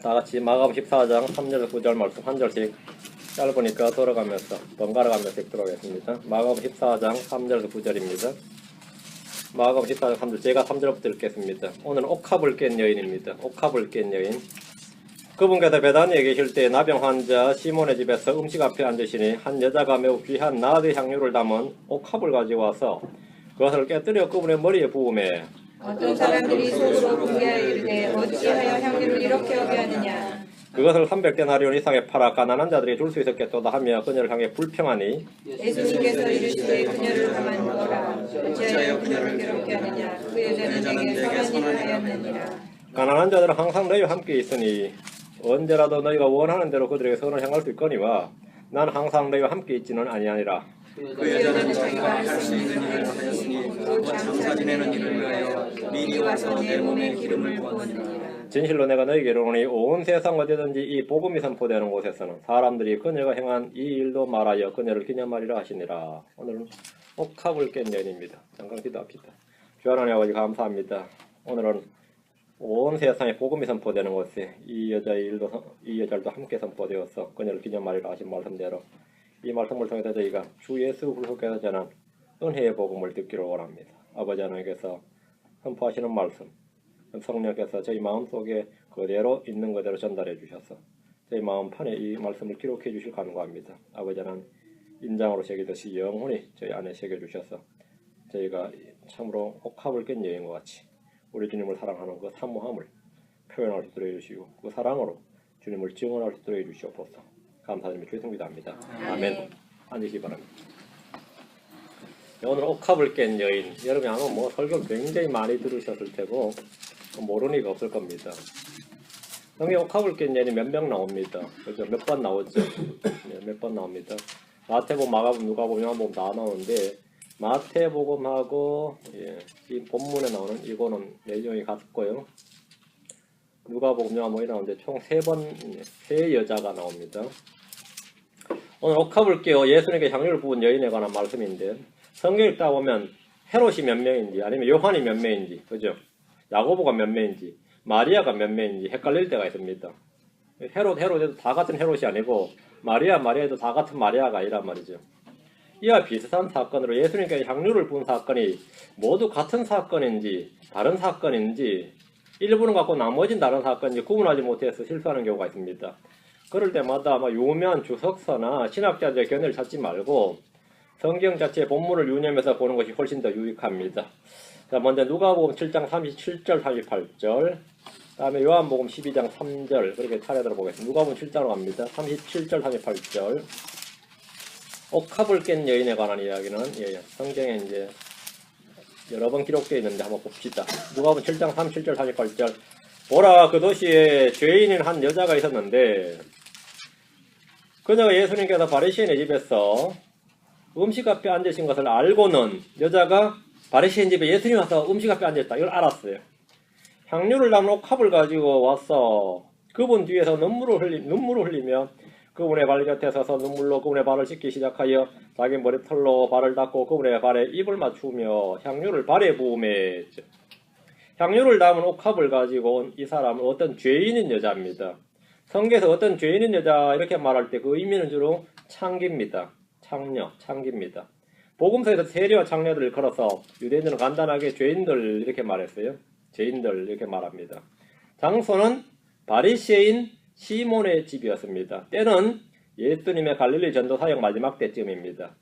다같이 마가복음 14장 3절에서 9절 말씀 한 절씩 짧으니까 돌아가면서 번갈아 가면서 읽도록 하겠습니다. 마가복음 14장 3절에서 9절입니다. 마가복음 14장 3절, 제가 3절부터 읽겠습니다. 오늘은 옥합을 깬 여인입니다. 옥합을 깬 여인. 그분께서 베다니에 계실 때 나병 환자 시몬의 집에서 음식 앞에 앉으시니 한 여자가 매우 귀한 나드 향유를 담은 옥합을 가지고 와서 그것을 깨뜨려 그분의 머리에 부으매 어떤 사람들이 속으로 궁리하여 이르되 어찌하여 향유를 이렇게 하게 하느냐. 그것을 300데나리온 이상에 팔아 가난한 자들이 줄 수 있었겠도다 하며 그녀를 향해 불평하니 예수님께서 이르시되 그녀를 가만두어라. 어찌하여 그녀를 괴롭게 하느냐. 그 여자는 내게 선한 일을 하였느니라. 가난한 자들은 항상 너희와 함께 있으니 언제라도 너희가 원하는 대로 그들에게 선을 향할 수 있거니와 나는 항상 너희와 함께 있지는 아니하니라. 그 여자는 자기가 할 수 있는 일을 하였으니 곧 장사 지내는 일을 위하여 미리 와서 내 몸에 기름을 부었느니라. 진실로 내가 너희에게 이르노니 온 세상 어디든지 이 복음이 선포되는 곳에서는 사람들이 그녀가 행한 이 일도 말하여 그녀를 기념하리라 하시니라. 오늘은 옥합을 깬 여인입니다. 잠깐 기도합시다. 주 하나님 아버지 감사합니다. 오늘은 온 세상에 복음이 선포되는 곳에 이 여자도 함께 선포되어서 그녀를 기념하리라 하신 말씀대로 이 말씀을 통해서 저희가 주 예수 그리스도께서 전한 은혜의 복음을 듣기를 원합니다. 아버지 하나님께서 선포하시는 말씀, 성령께서 저희 마음속에 그대로 있는 그대로 전달해 주셔서 저희 마음판에 이 말씀을 기록해 주실 간구합니다. 아버지 하나님 인장으로 새기듯이 영원히 저희 안에 새겨주셔서 저희가 참으로 옥합을 깬 여인과 같이 우리 주님을 사랑하는 그 사모함을 표현할 수 있도록 해주시고 그 사랑으로 주님을 증언할 수 있도록 해주시옵소서. 감사드리며 죄송합니다. 아멘. 앉으시기 바랍니다. 오늘 옥합을 깬 여인, 여러분이 아마 설교를 굉장히 많이 들으셨을 테고 모르는 이가 없을 겁니다. 성경에 옥합을 깬 여인이 몇 명 나옵니다. 그죠? 몇 번 나오죠? 네, 몇 번 나옵니다. 마태복음, 마가복음, 누가복음, 요한복음 다 나오는데 마태복음하고 이 본문에 나오는 이거는 내용이 같고요. 누가복음, 요한복음이 나오는데 총 3 여자가 나옵니다. 오늘 옥합을 깨어 예수님께 향유를 부은 여인에 관한 말씀인데 성경 읽다 보면 헤롯이 몇 명인지 아니면 요한이 몇 명인지 그죠? 야고보가 몇 명인지 마리아가 몇 명인지 헷갈릴 때가 있습니다. 헤롯에도 다 같은 헤롯이 아니고 마리아에도 다 같은 마리아가 아니란 말이죠. 이와 비슷한 사건으로 예수님께 향유를 부은 사건이 모두 같은 사건인지 다른 사건인지 일부는 갖고 나머지는 다른 사건인지 구분하지 못해서 실수하는 경우가 있습니다. 그럴 때마다 유명한 주석서나 신학자들의 견해를 찾지 말고 성경 자체의 본문을 유념해서 보는 것이 훨씬 더 유익합니다. 자, 먼저 누가복음 7장 37절 38절 다음에 요한복음 12장 3절 그렇게 차례대로 보겠습니다. 누가복음 7장으로 갑니다. 37절 38절 옥합을 깬 여인에 관한 이야기는 성경에 이제 여러 번 기록되어 있는데 한번 봅시다. 누가복음 7장 37절 38절 보라 그 도시에 죄인인 한 여자가 있었는데 그녀가 예수님께서 바리새인의 집에서 음식 앞에 앉으신 것을 알고는 여자가 바리새인 집에 예수님 와서 음식 앞에 앉았다 이걸 알았어요. 향유를 담은 옥합을 가지고 와서 그분 뒤에서 눈물을 흘리며 그분의 발 곁에 서서 눈물로 그분의 발을 씻기 시작하여 자기 머리털로 발을 닦고 그분의 발에 입을 맞추며 향유를 발에 부으매 향유를 담은 옥합을 가지고 온 이 사람은 어떤 죄인인 여자입니다. 성경에서 어떤 죄인인 여자 이렇게 말할 때 그 의미는 주로 창기입니다. 창기입니다. 복음서에서 세리와 창녀들을 걸어서 유대인들은 간단하게 죄인들 이렇게 말했어요. 죄인들 이렇게 말합니다. 장소는 바리새인 시몬의 집이었습니다. 때는 예수님의 갈릴리 전도 사역 마지막 때쯤입니다.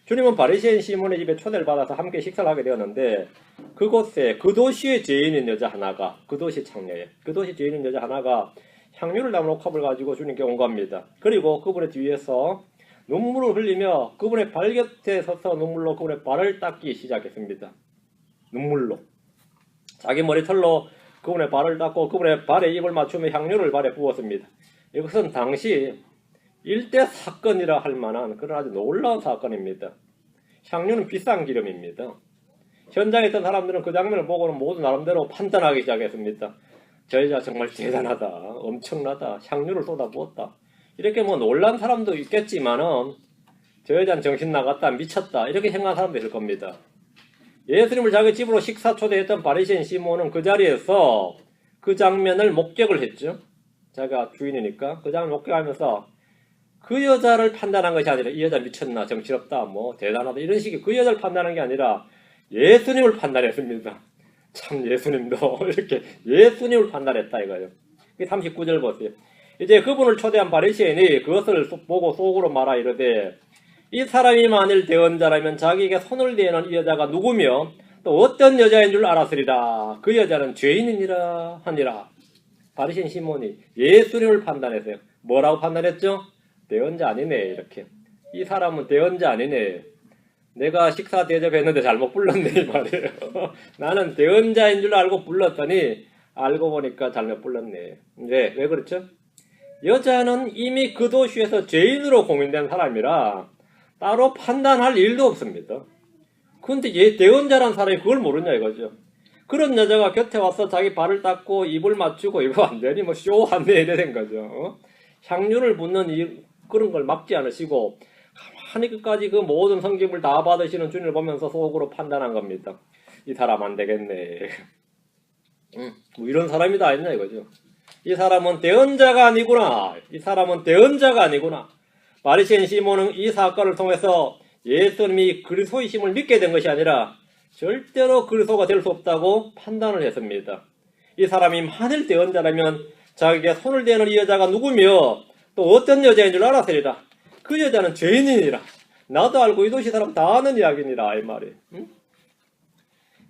주님은 바리새인 시몬의 집에 초대를 받아서 함께 식사를 하게 되었는데 그곳에 그 도시의 죄인인 여자 하나가 그 도시 창녀예요. 그 도시 죄인인 여자 하나가 향유를 담은 옥합을 가지고 주님께 온 겁니다. 그리고 그분의 뒤에서 눈물을 흘리며 그분의 발 곁에 서서 눈물로 그분의 발을 닦기 시작했습니다. 눈물로 자기 머리털로 그분의 발을 닦고 그분의 발에 입을 맞추며 향유를 발에 부었습니다. 이것은 당시 일대 사건이라 할 만한 그런 아주 놀라운 사건입니다. 향유는 비싼 기름입니다. 현장에 있던 사람들은 그 장면을 보고는 모두 나름대로 판단하기 시작했습니다. 저 여자 정말 대단하다, 엄청나다, 향유를 쏟아부었다. 이렇게 놀란 사람도 있겠지만은 저 여자는 정신 나갔다, 미쳤다 이렇게 생각하는 사람도 있을 겁니다. 예수님을 자기 집으로 식사 초대했던 바리새인 시몬은 그 자리에서 그 장면을 목격을 했죠. 자기가 주인이니까 그 장을 목격하면서 그 여자를 판단한 것이 아니라 이 여자 미쳤나 정신없다 뭐 대단하다 이런 식의 그 여자를 판단한 게 아니라 예수님을 판단했습니다. 참 예수님도 이렇게 예수님을 판단했다 이거예요. 39절 보세요. 이제 그분을 초대한 바리새인이 그것을 보고 속으로 말하 이르되 이 사람이 만일 대언자라면 자기에게 손을 대는 이 여자가 누구며 또 어떤 여자인 줄 알았으리라. 그 여자는 죄인이니라 하니라. 바리새인 시몬이 예수님을 판단했어요. 뭐라고 판단했죠? 대언자 아니네 이렇게. 이 사람은 대언자 아니네. 내가 식사 대접했는데 잘못 불렀네 이 말이에요. 나는 대언자인 줄 알고 불렀더니 알고 보니까 잘못 불렀네. 네, 왜 그렇죠? 여자는 이미 그 도시에서 죄인으로 공인된 사람이라 따로 판단할 일도 없습니다. 근데 얘 대언자란 사람이 그걸 모르냐 이거죠. 그런 여자가 곁에 와서 자기 발을 닦고 입을 맞추고 이거 완전히 뭐 쇼한데 이래 된 거죠. 향유를 붓는 그런 걸 막지 않으시고 가만히 끝까지 그 모든 섬김을 다 받으시는 주님을 보면서 속으로 판단한 겁니다. 이 사람 안 되겠네. 뭐 이런 사람이다 아니냐 이거죠. 이 사람은 대언자가 아니구나. 이 사람은 대언자가 아니구나. 바리새인 시몬은 이 사건을 통해서 예수님이 그리스도이심을 믿게 된 것이 아니라 절대로 그리스도가 될 수 없다고 판단을 했습니다. 이 사람이 만일 대언자라면 자기에게 손을 대는 이 여자가 누구며 또 어떤 여자인 줄 알았으리라. 그 여자는 죄인이니라. 나도 알고 이 도시 사람 다 아는 이야기니라 이 말이에요.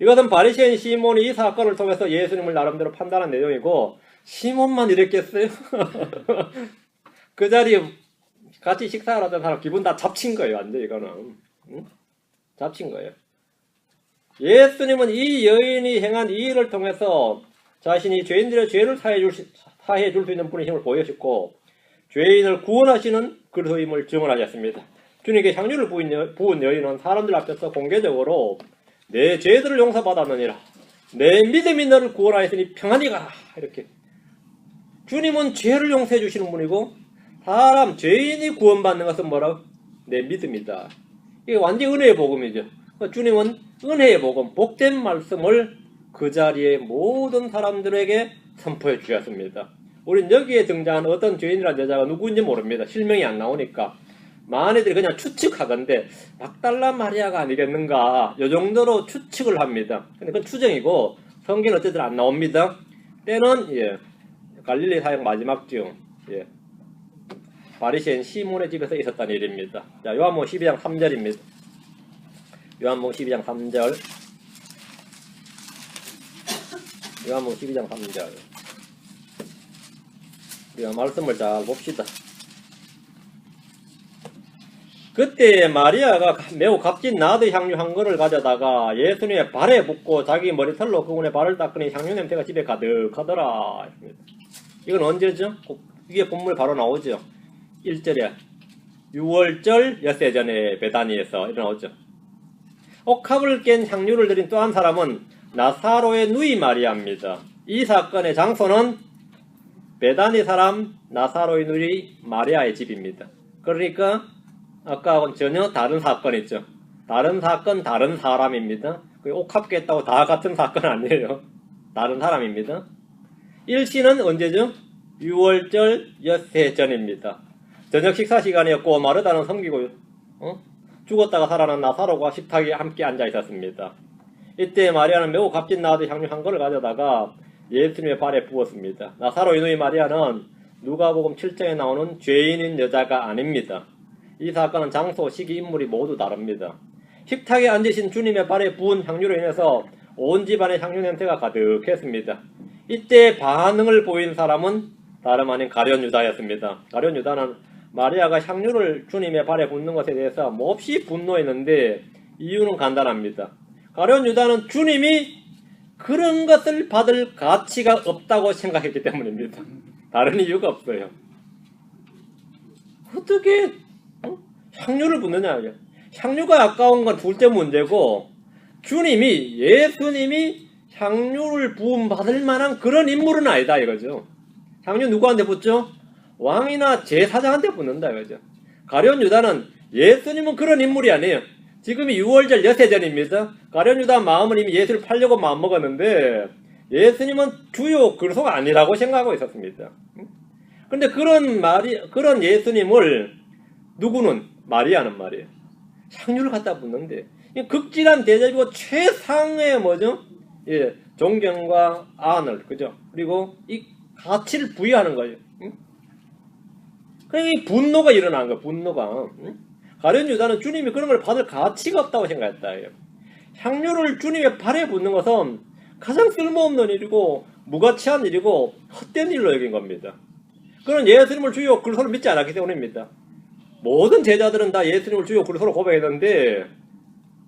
이것은 바리새인 시몬이 이 사건을 통해서 예수님을 나름대로 판단한 내용이고 시몬만 이랬겠어요? 그 자리에 같이 식사를 하던 사람 기분 다 잡친 거예요. 완전 이거는. 잡친 거예요. 예수님은 이 여인이 행한 이 일을 통해서 자신이 죄인들의 죄를 사해 줄 수 있는 분이심을 보여주고 죄인을 구원하시는 그리스도임을 증언하셨습니다. 주님께 향유를 부은 여인은 사람들 앞에서 공개적으로 내 죄들을 용서받았느니라. 내 믿음이 너를 구원하였으니 평안히 가라. 이렇게. 주님은 죄를 용서해 주시는 분이고 사람 죄인이 구원받는 것은 뭐라고? 내 믿음이다. 이게 완전 은혜의 복음이죠. 주님은 은혜의 복음, 복된 말씀을 그 자리에 모든 사람들에게 선포해 주셨습니다. 우린 여기에 등장한 어떤 죄인이라는 여자가 누구인지 모릅니다. 실명이 안 나오니까. 많이들 그냥 추측하던데 막달라 마리아가 아니겠는가 이 정도로 추측을 합니다. 근데 그건 추정이고 성경은 어쨌든 안 나옵니다. 때는 갈릴리 사역 마지막 중 바리새인 시몬의 집에서 있었다는 일입니다. 자, 요한복음 12장 3절입니다. 요한복음 12장 3절. 요한복음 12장 3절. 우리가 말씀을 잘 봅시다. 그때 마리아가 매우 값진 나드 향유 한 그릇을 가져다가 예수님의 발에 붓고 자기 머리털로 그분의 발을 닦으니 향유 냄새가 집에 가득하더라. 이건 언제죠? 이게 본문에 바로 나오죠. 1절에 6월절 엿새 전에 베다니에서 일어나오죠. 옥합을 깬 향유를 드린 또 한 사람은 나사로의 누이 마리아입니다. 이 사건의 장소는 베다니 사람 나사로의 누이 마리아의 집입니다. 그러니까 아까하고는 전혀 다른 사건이죠. 다른 사건, 다른 사람입니다. 옥합 깼다고 다 같은 사건 아니에요. 다른 사람입니다. 일시는 언제죠? 6월절 엿새 전입니다. 저녁 식사 시간이었고 마르다는 섬기고 죽었다가 살아난 나사로가 식탁에 함께 앉아 있었습니다. 이때 마리아는 매우 값진 나드 향유 한 그릇을 가져다가 예수님의 발에 부었습니다. 나사로의 누이 마리아는 누가복음 7장에 나오는 죄인인 여자가 아닙니다. 이 사건은 장소, 시기, 인물이 모두 다릅니다. 식탁에 앉으신 주님의 발에 부은 향유로 인해서 온 집안에 향유 냄새가 가득했습니다. 이때 반응을 보인 사람은 다름 아닌 가룟 유다였습니다. 가룟 유다는 마리아가 향유를 주님의 발에 붓는 것에 대해서 몹시 분노했는데 이유는 간단합니다. 가룟 유다는 주님이 그런 것을 받을 가치가 없다고 생각했기 때문입니다. 다른 이유가 없어요. 어떻게 향유를 붓느냐. 향유가 아까운 건 둘째 문제고 예수님이 향유를 부음 받을 만한 그런 인물은 아니다 이거죠. 향유 누구한테 붓죠? 왕이나 제사장한테 붓는다 이거죠. 가룟 유다는 예수님은 그런 인물이 아니에요. 지금이 6월절 엿새 전입니다. 가룟 유다 마음은 이미 예수를 팔려고 마음먹었는데 예수님은 주요 그리스도가 아니라고 생각하고 있었습니다. 근데 그런 예수님을 누구는 마리아는 말이에요. 향유를 갖다 붓는데 극진한 대접이고 최상의 뭐죠? 예, 존경과 안을 그죠? 그리고 이 가치를 부여하는 거예요. 응? 그러니까 이 분노가 일어나는 거예요. 분노가. 응? 가룟 유다는 주님이 그런 걸 받을 가치가 없다고 생각했다. 향유를 주님의 발에 붓는 것은 가장 쓸모없는 일이고 무가치한 일이고 헛된 일로 여긴 겁니다. 그런 예수님을 주요 그리스도를 믿지 않았기 때문입니다. 모든 제자들은 다 예수님을 주요 그리스도로 고백했는데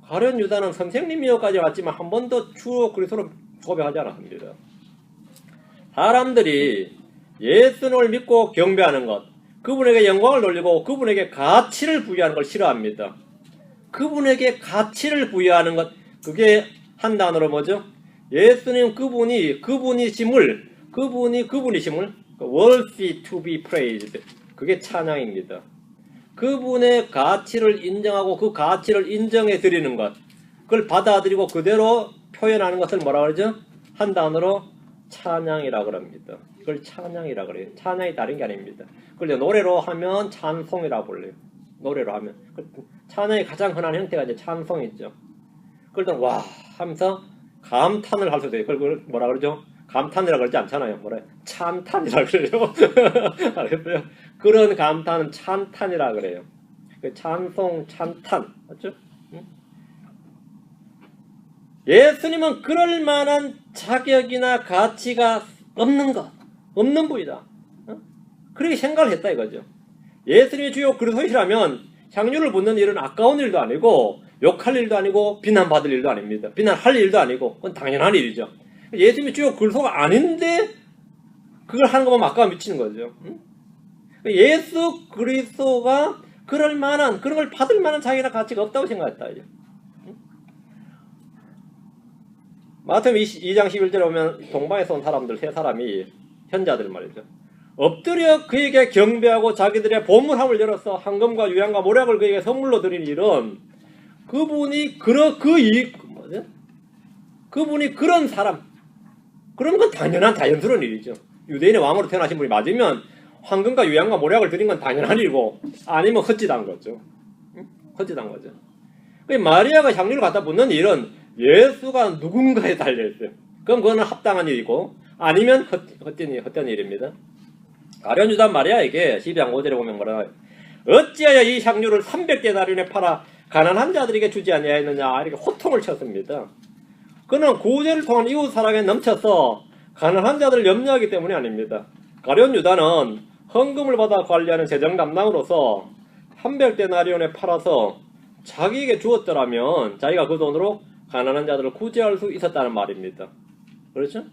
가룟 유다는 선생님이어까지 왔지만 한 번도 주요 그리스도로 고백하지 않았습니다. 사람들이 예수님을 믿고 경배하는 것, 그분에게 영광을 돌리고 그분에게 가치를 부여하는 걸 싫어합니다. 그분에게 가치를 부여하는 것, 그게 한 단어로 뭐죠? 예수님 그분이심을 worthy to be praised, 그게 찬양입니다. 그분의 가치를 인정하고 그 가치를 인정해 드리는 것, 그걸 받아들이고 그대로 표현하는 것을 뭐라 그러죠? 한 단어로 찬양이라 그럽니다. 그걸 찬양이라 그래요. 찬양이 다른 게 아닙니다. 그걸 노래로 하면 찬송이라 불러요. 노래로 하면 찬양의 가장 흔한 형태가 이제 찬송이죠. 그걸 와 하면서 감탄을 할 수도 있어요. 그걸 뭐라 그러죠? 감탄이라 그러지 않잖아요. 뭐라 찬탄이라 그래요. 알겠어요? 그런 감탄은 찬탄이라 그래요. 찬송, 찬탄 맞죠? 예수님은 그럴 만한 자격이나 가치가 없는 분이다. 그렇게 생각을 했다 이거죠. 예수님이 주요 그리스도이시라면 향유를 붓는 일은 아까운 일도 아니고 욕할 일도 아니고 비난받을 일도 아닙니다. 비난할 일도 아니고 그건 당연한 일이죠. 예수님이 주요 그리스도가 아닌데 그걸 하는 것만 아까워 미치는 거죠. 예수 그리스도가 그런 걸 받을 만한 자기나 가치가 없다고 생각했다. 마태복음 2장 11절에 보면 동방에서 온 사람들 세 사람이 현자들 말이죠. 엎드려 그에게 경배하고 자기들의 보물함을 열어서 황금과 유향과 모략을 그에게 선물로 드린 일은 그분이 그런 사람, 그런 건 당연한 자연스러운 일이죠. 유대인의 왕으로 태어나신 분이 맞으면 황금과 유향과 모략을 드린 건 당연한 일이고 아니면 헛짓한 거죠. 헛짓한 거죠. 마리아가 향유를 갖다 붓는 일은 예수가 누군가에 달려있어요. 그럼 그거는 합당한 일이고 아니면 헛된 일입니다. 가룟 유다 마리아에게 12장 5절에 보면 뭐라 어찌하여 이 향유를 300데나리온에 팔아 가난한 자들에게 주지 아니하였느냐 이렇게 호통을 쳤습니다. 그는 구제를 통한 이웃 사랑에 넘쳐서 가난한 자들을 염려하기 때문이 아닙니다. 가룟 유다는 헌금을 받아 관리하는 재정 담당으로서 300데나리온에 팔아서 자기에게 주었더라면 자기가 그 돈으로 가난한 자들을 구제할 수 있었다는 말입니다. 그렇죠?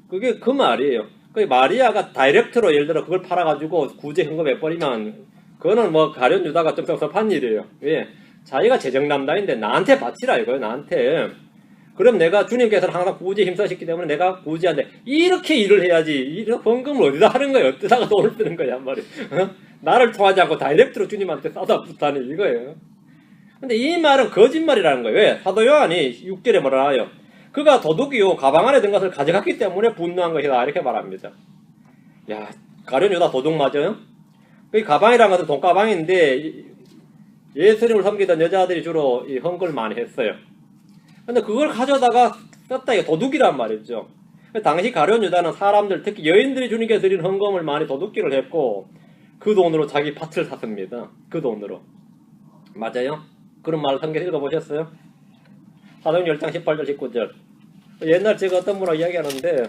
그게 그 말이에요. 마리아가 다이렉트로 예를 들어 그걸 팔아가지고 구제 헌금해버리면 그거는 뭐 가룟 유다가 좀 섭섭한 일이에요. 왜? 자기가 재정 담당인데 나한테 바치라 이거예요. 나한테. 그럼 내가 주님께서는 항상 구제에 힘쓰셨기 때문에 내가 구제한데 이렇게 일을 해야지. 이런 헌금을 어디다 하는 거야? 어디다가 돈을 쓰는 거야 한 말이에요. 나를 통하지 않고 다이렉트로 주님한테 쏟아붓다니 이거예요. 근데 이 말은 거짓말이라는 거예요. 왜? 사도 요한이 6절에 뭐라 하요? 그가 도둑이요 가방 안에 든 것을 가져갔기 때문에 분노한 것이다 이렇게 말합니다. 야, 가룟 유다 도둑 맞아요? 그 가방이라는 것은 돈가방인데 예수님을 섬기던 여자들이 주로 이 헌금을 많이 했어요. 근데 그걸 가져다가 썼다 이게 도둑이란 말이죠. 당시 가룟 유다는 사람들 특히 여인들이 주님께 드린 헌금을 많이 도둑질을 했고 그 돈으로 자기 밭을 샀습니다. 그 돈으로. 맞아요? 그런 말을 성경에 읽어보셨어요? 사도행전 10장 18절 19절. 옛날 제가 어떤 분하고 이야기하는데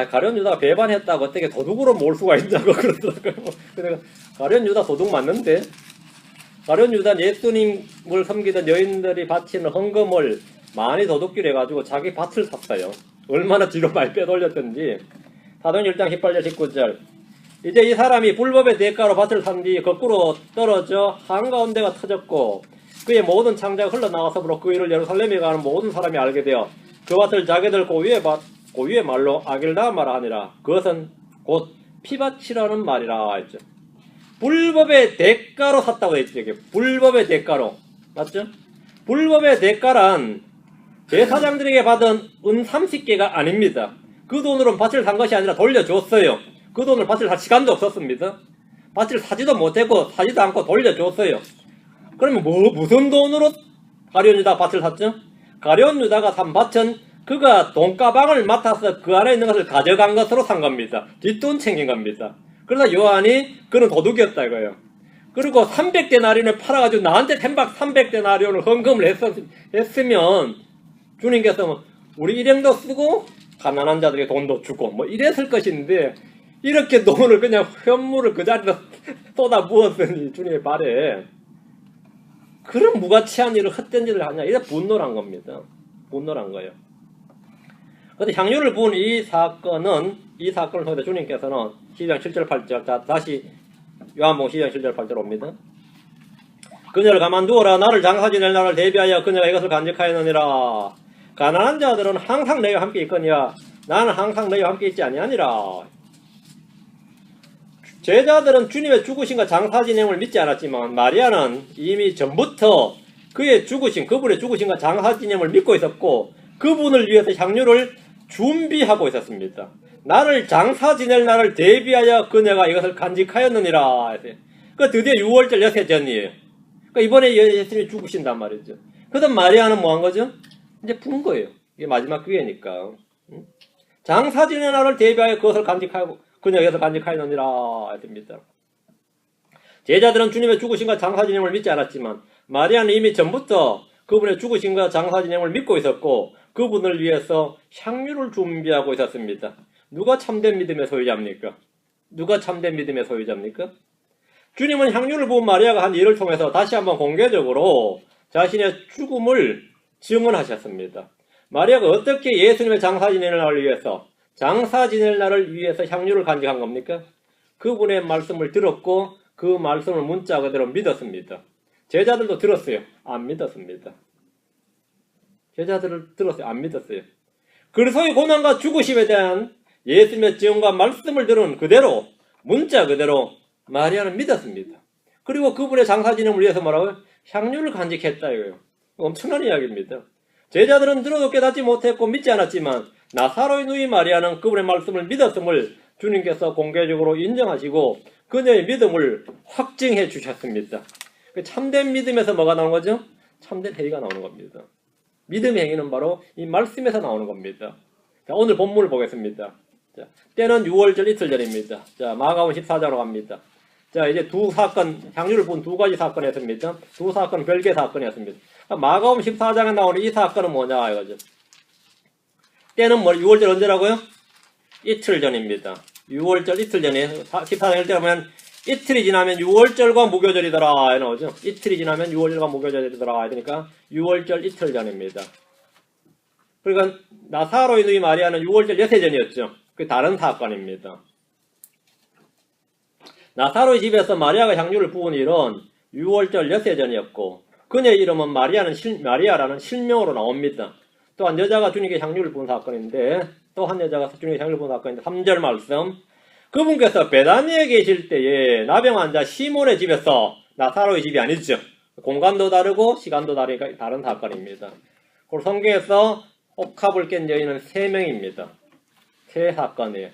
가룟 유다가 배반했다고 어떻게 도둑으로 모을 수가 있냐고 그러더라고요. 그래서 가룟 유다 도둑 맞는데 가룟 유다는 예수님을 섬기던 여인들이 바치는 헌금을 많이 도둑질해가지고 자기 밭을 샀어요. 얼마나 뒤로 많이 빼돌렸던지. 사도행전 1장 18절 19절. 이제 이 사람이 불법의 대가로 밭을 산 뒤 거꾸로 떨어져 한가운데가 터졌고 그의 모든 창자가 흘러나가서므로 그 일을 예루살렘에 가는 모든 사람이 알게 되어 그 밭을 자기들 고유의 말로 아겔다마라 하니라. 그것은 곧 피밭이라는 말이라 했죠. 불법의 대가로 샀다고 했죠. 이게 불법의 대가로. 맞죠? 불법의 대가란 제사장들에게 받은 은 30개가 아닙니다. 그 돈으로는 밭을 산 것이 아니라 돌려줬어요. 그 돈을 밭을 살 시간도 없었습니다. 밭을 사지도 못했고 사지도 않고 돌려줬어요. 그러면 무슨 돈으로 가룟 유다 밭을 샀죠? 가룟 유다가 산 밭은 그가 돈가방을 맡아서 그 안에 있는 것을 가져간 것으로 산 겁니다. 뒷돈 챙긴 겁니다. 그러다 요한이 그는 도둑이었다 이거예요. 그리고 300데나리온을 팔아가지고 나한테 텐박 300데나리온을 헌금을 했으면 주님께서 우리 일행도 쓰고 가난한 자들에게 돈도 주고 뭐 이랬을 것인데 이렇게 돈을 그냥 현물을 그 자리에서 쏟아 부었으니 주님의 발에 그런 무가치한 일을 헛된 일을 하냐 이래 분노란 겁니다. 분노란 거예요. 그런데 향유를 부은 이 사건을 통해서 주님께서는 12장 7절 8절 자, 다시 요한복음 12장 7절 8절 옵니다. 그녀를 가만두어라. 나를 장사 지낼 날을 대비하여 그녀가 이것을 간직하였느니라. 가난한 자들은 항상 너희와 함께 있거니와 나는 항상 너희와 함께 있지 아니하니라. 제자들은 주님의 죽으심과 장사 진행을 믿지 않았지만 마리아는 이미 전부터 그분의 죽으심과 장사 진행을 믿고 있었고 그분을 위해서 향유를 준비하고 있었습니다. 나를 장사 지낼 날을 대비하여 그녀가 이것을 간직하였느니라. 그 드디어 6월절 여세 전이에요. 그러니까 이번에 예수님이 죽으신단 말이죠. 그다음 마리아는 뭐 한 거죠? 이제 푼 거예요. 이게 마지막 기회니까. 장사 지낼 날을 대비하여 그것을 간직하고 그녀가 이것을 간직하였느니라. 됩니다. 제자들은 주님의 죽으심과 장사 진행을 믿지 않았지만 마리아는 이미 전부터 그분의 죽으심과 장사 진행을 믿고 있었고 그분을 위해서 향유를 준비하고 있었습니다. 누가 참된 믿음의 소유자입니까? 누가 참된 믿음의 소유자입니까? 주님은 향유를 부은 마리아가 한 일을 통해서 다시 한번 공개적으로 자신의 죽음을 증언하셨습니다. 마리아가 어떻게 예수님의 장사 지낼 날을 위해서 향유를 간직한 겁니까? 그분의 말씀을 들었고 그 말씀을 문자 그대로 믿었습니다. 제자들도 들었어요. 안 믿었습니다. 제자들을 들었어요. 안 믿었어요. 그리스도의 고난과 죽으심에 대한 예수님의 증언과 말씀을 들은 그대로 문자 그대로 마리아는 믿었습니다. 그리고 그분의 장사 진행을 위해서 뭐라고요? 향유를 간직했다 이거예요. 엄청난 이야기입니다. 제자들은 들어도 깨닫지 못했고 믿지 않았지만 나사로의 누이 마리아는 그분의 말씀을 믿었음을 주님께서 공개적으로 인정하시고 그녀의 믿음을 확증해 주셨습니다. 참된 믿음에서 뭐가 나오는 거죠? 참된 행위가 나오는 겁니다. 믿음의 행위는 바로 이 말씀에서 나오는 겁니다. 자, 오늘 본문을 보겠습니다. 자, 때는 6월절 이틀 전입니다. 자, 마가복음 14장으로 갑니다. 자, 이제 두 사건, 향유를 부은 두 가지 사건이었습니다. 두 사건 별개 사건이었습니다. 마가복음 14장에 나오는 이 사건은 뭐냐 이거죠. 때는 뭐 6월절 언제라고요? 이틀 전입니다. 6월절 이틀 전에 14장 1절 보면 이틀이 지나면 6월절과 무교절이더라 이 나오죠. 이틀이 지나면 6월절과 무교절이더라 그러니까 6월절 이틀 전입니다. 그러니까 나사로의 누이 마리아는 6월절 여세 전이었죠. 그 다른 사건입니다. 나사로의 집에서 마리아가 향유를 부은 일은 6월절 여세 전이었고 그녀의 이름은 마리아라는 실명으로 나옵니다. 또한 여자가 주님께 향유를 부은 사건인데 또 한 여자가 주님께 향유를 부은 사건인데 3절 말씀 그분께서 베다니에 계실 때에 나병 환자 시몬의 집에서 나사로의 집이 아니죠. 공간도 다르고 시간도 다르니까 다른 사건입니다. 그리고 성경에서 옥합을 깬 여인은 3명입니다. 세 사건이에요.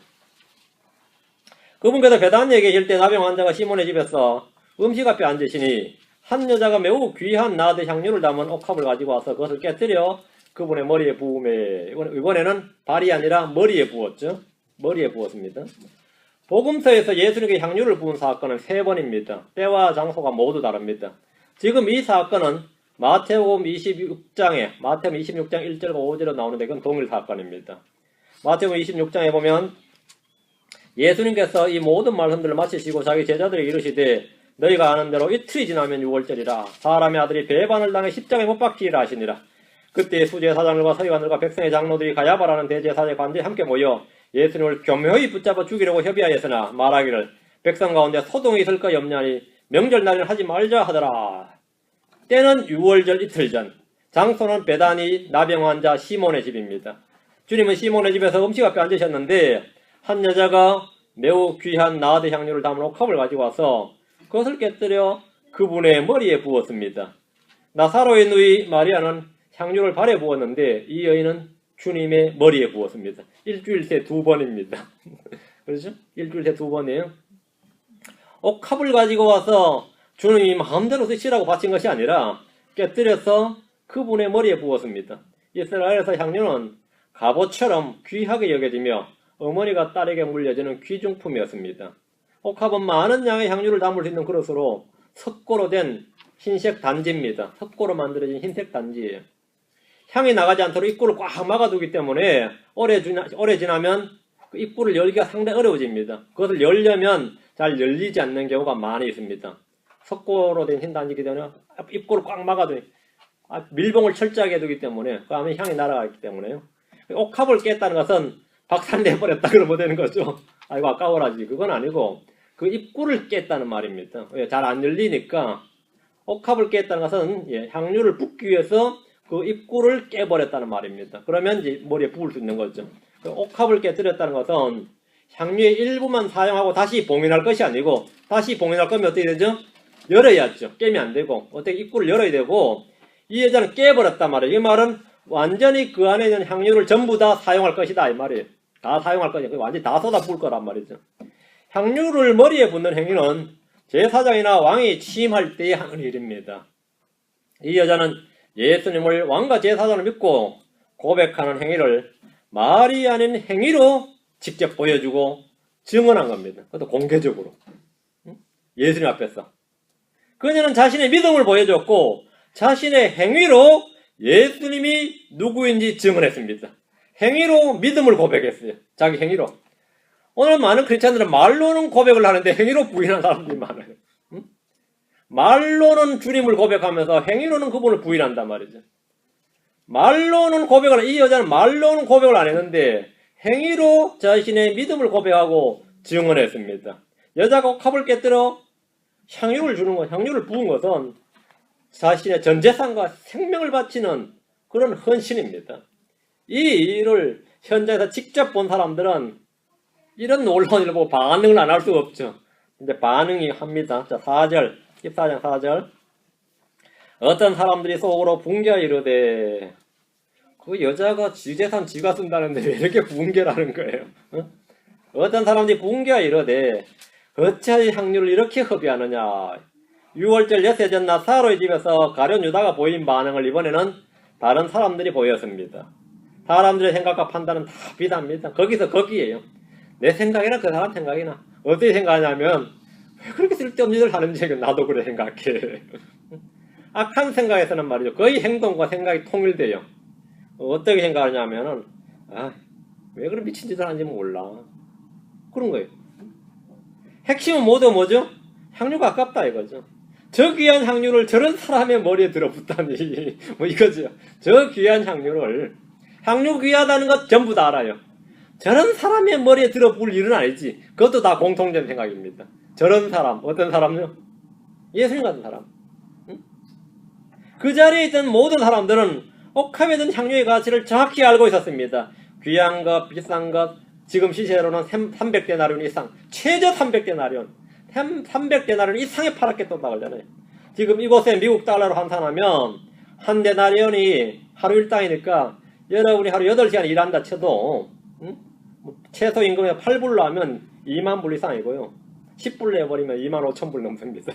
그분께서 베다니에 계실 때 나병 환자가 시몬의 집에서 음식 앞에 앉으시니 한 여자가 매우 귀한 나드 향유를 담은 옥합을 가지고 와서 그것을 깨뜨려 그분의 머리에 부음에 이번에는 발이 아니라 머리에 부었죠. 머리에 부었습니다. 복음서에서 예수님께 향유를 부은 사건은 3번입니다. 때와 장소가 모두 다릅니다. 지금 이 사건은 마태복음 26장 1절과 5절에 나오는데 그건 동일 사건입니다. 마태복음 26장에 보면 예수님께서 이 모든 말씀들을 마치시고 자기 제자들에게 이르시되 너희가 아는 대로 이틀이 지나면 6월절이라 사람의 아들이 배반을 당해 십자가에 못 박히리라 하시니라. 그때 수제사장들과 서기관들과 백성의 장로들이 가야바라는 대제사장의 관대에 함께 모여 예수님을 교묘히 붙잡아 죽이려고 협의하였으나 말하기를 백성 가운데 소동이 있을까 염려하니 명절날에는 하지 말자 하더라. 때는 6월절 이틀 전, 장소는 베다니 나병 환자 시몬의 집입니다. 주님은 시몬의 집에서 음식 앞에 앉으셨는데 한 여자가 매우 귀한 나드 향유를 담은 옥합을 가지고 와서 그것을 깨뜨려 그분의 머리에 부었습니다. 나사로의 누이 마리아는 향유를 발에 부었는데 이 여인은 주님의 머리에 부었습니다. 일주일 새 2번입니다. 그렇죠? 일주일 새 2번이에요. 옥합을 가지고 와서 주님이 마음대로 쓰시라고 바친 것이 아니라 깨뜨려서 그분의 머리에 부었습니다. 이스라엘에서 향유는 갑옷처럼 귀하게 여겨지며 어머니가 딸에게 물려주는 귀중품이었습니다. 옥합은 많은 양의 향유를 담을 수 있는 그릇으로 석고로 된 흰색 단지입니다. 석고로 만들어진 흰색 단지예요. 향이 나가지 않도록 입구를 꽉 막아두기 때문에 오래 지나면 그 입구를 열기가 상당히 어려워집니다. 그것을 열려면 잘 열리지 않는 경우가 많이 있습니다. 석고로 된 흰 단지이기 때문에 입구를 꽉 막아두니 밀봉을 철저하게 해두기 때문에 그 안에 향이 날아가기 때문에요. 옥합을 깼다는 것은 박살내버렸다 그러면 되는 거죠. 아이고 아까워라지. 그건 아니고 그 입구를 깼다는 말입니다. 잘 안 열리니까 옥합을 깼다는 것은 향유를 붓기 위해서 그 입구를 깨버렸다는 말입니다. 그러면 이제 머리에 부을 수 있는 거죠. 그 옥합을 깨뜨렸다는 것은 향유의 일부만 사용하고 다시 봉인할 것이 아니고, 다시 봉인할 거면 어떻게 되죠? 열어야죠. 깨면 안 되고 어떻게 입구를 열어야 되고, 이 여자는 깨버렸단 말이에요. 이 말은 완전히 그 안에 있는 향유를 전부 다 사용할 것이다 이 말이에요. 다 사용할 것이고 완전히 다 쏟아 부을 거란 말이죠. 향유를 머리에 붓는 행위는 제사장이나 왕이 취임할 때에 하는 일입니다. 이 여자는 예수님을 왕과 제사장을 믿고 고백하는 행위를 말이 아닌 행위로 직접 보여주고 증언한 겁니다. 그것도 공개적으로. 예수님 앞에서. 그녀는 자신의 믿음을 보여줬고 자신의 행위로 예수님이 누구인지 증언했습니다. 행위로 믿음을 고백했어요. 자기 행위로. 오늘 많은 크리스찬들은 말로는 고백을 하는데 행위로 부인하는 사람들이 많아요. 말로는 주님을 고백하면서 행위로는 그분을 부인한단 말이죠. 말로는 고백을, 이 여자는 말로는 고백을 안 했는데 행위로 자신의 믿음을 고백하고 증언했습니다. 여자가 옥합을 깨뜨려 향유를 주는 것, 향유를 부은 것은 자신의 전 재산과 생명을 바치는 그런 헌신입니다. 이 일을 현장에서 직접 본 사람들은 이런 놀라운 일을 보고 반응을 안 할 수가 없죠. 근데 반응이 합니다. 자, 4절, 14장 4절. 어떤 사람들이 속으로 붕괴하여 이르되, 그 여자가 지 재산 지가 쓴다는데 왜 이렇게 붕괴라는 거예요? 어떤 사람들이 붕괴하여 이르되, 어찌하여 향유를 이렇게 허비하느냐. 6월절 엿새 전날 사로의 집에서 가룟 유다가 보인 반응을 이번에는 다른 사람들이 보였습니다. 사람들의 생각과 판단은 다 비답니다. 거기서 거기에요. 내 생각이나 그 사람 생각이나 어떻게 생각하냐면, 왜 그렇게 쓸데없는 일을 하는지 나도 그래 생각해. 악한 생각에서는 말이죠, 거의 행동과 생각이 통일돼요. 어떻게 생각하냐면은, 왜 그런 미친 짓을 하는지 몰라, 그런 거예요. 핵심은 뭐죠? 향유가 아깝다 이거죠. 저 귀한 향유를 저런 사람의 머리에 들어붙다니 뭐 이거죠. 저 귀한 향유를, 향유 귀하다는 것 전부 다 알아요. 저런 사람의 머리에 들어볼 일은 아니지. 그것도 다 공통된 생각입니다. 저런 사람, 어떤 사람요? 예수님 같은 사람. 그 자리에 있던 모든 사람들은 옥합에 든 향유의 가치를 정확히 알고 있었습니다. 귀한 것, 비싼 것, 지금 시세로는 300데나리온 이상, 최저 300데나리온, 300데나리온 이상에 팔았겠다고 그러잖아요. 지금 이곳에 미국 달러로 환산하면 한 데나리온이 하루 일당이니까 여러분이 하루 8시간 일한다 쳐도 최소 임금에 8불로 하면 2만 불 이상이고요. 10불 내버리면 2만 5천 불 넘습니다.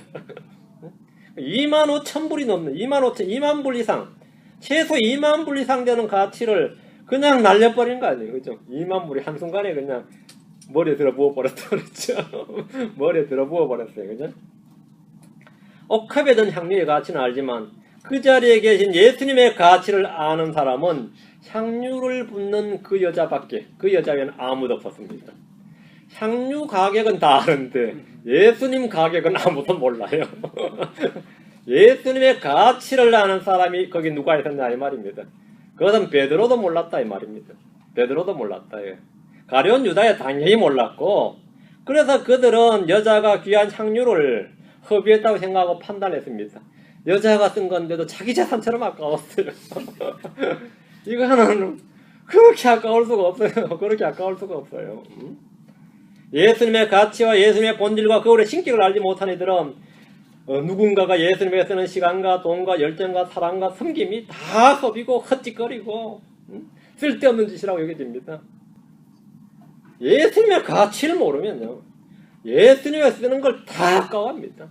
2만 5천 불이 넘는 2만 불 이상, 최소 2만 불 이상 되는 가치를 그냥 날려버린 거 아니에요. 그죠? 2만 불이 한순간에 그냥 머리에 들어 부어버렸다 그랬죠. 머리에 들어 부어버렸어요. 그죠? 옥합에 든 향유의 가치는 알지만 그 자리에 계신 예수님의 가치를 아는 사람은 향유를 붓는 그 여자밖에, 그 여자 외에는 아무도 없었습니다. 향유 가격은 다 아는데 예수님 가격은 아무도 몰라요. 예수님의 가치를 아는 사람이 거기 누가 있었냐 이 말입니다. 그것은 베드로도 몰랐다 이 말입니다. 베드로도 몰랐다. 예. 가룟 유다야 당연히 몰랐고, 그래서 그들은 여자가 귀한 향유를 허비했다고 생각하고 판단했습니다. 여자가 쓴 건데도 자기 재산처럼 아까웠어요. 이거는 그렇게 아까울 수가 없어요. 그렇게 아까울 수가 없어요. 예수님의 가치와 예수님의 본질과 그분의 신격을 알지 못한 이들은 누군가가 예수님에게 쓰는 시간과 돈과 열정과 사랑과 섬김이 다 허비고 헛짓거리고 쓸데없는 짓이라고 여겨집니다. 예수님의 가치를 모르면요, 예수님이 쓰는 걸 다 아까워합니다.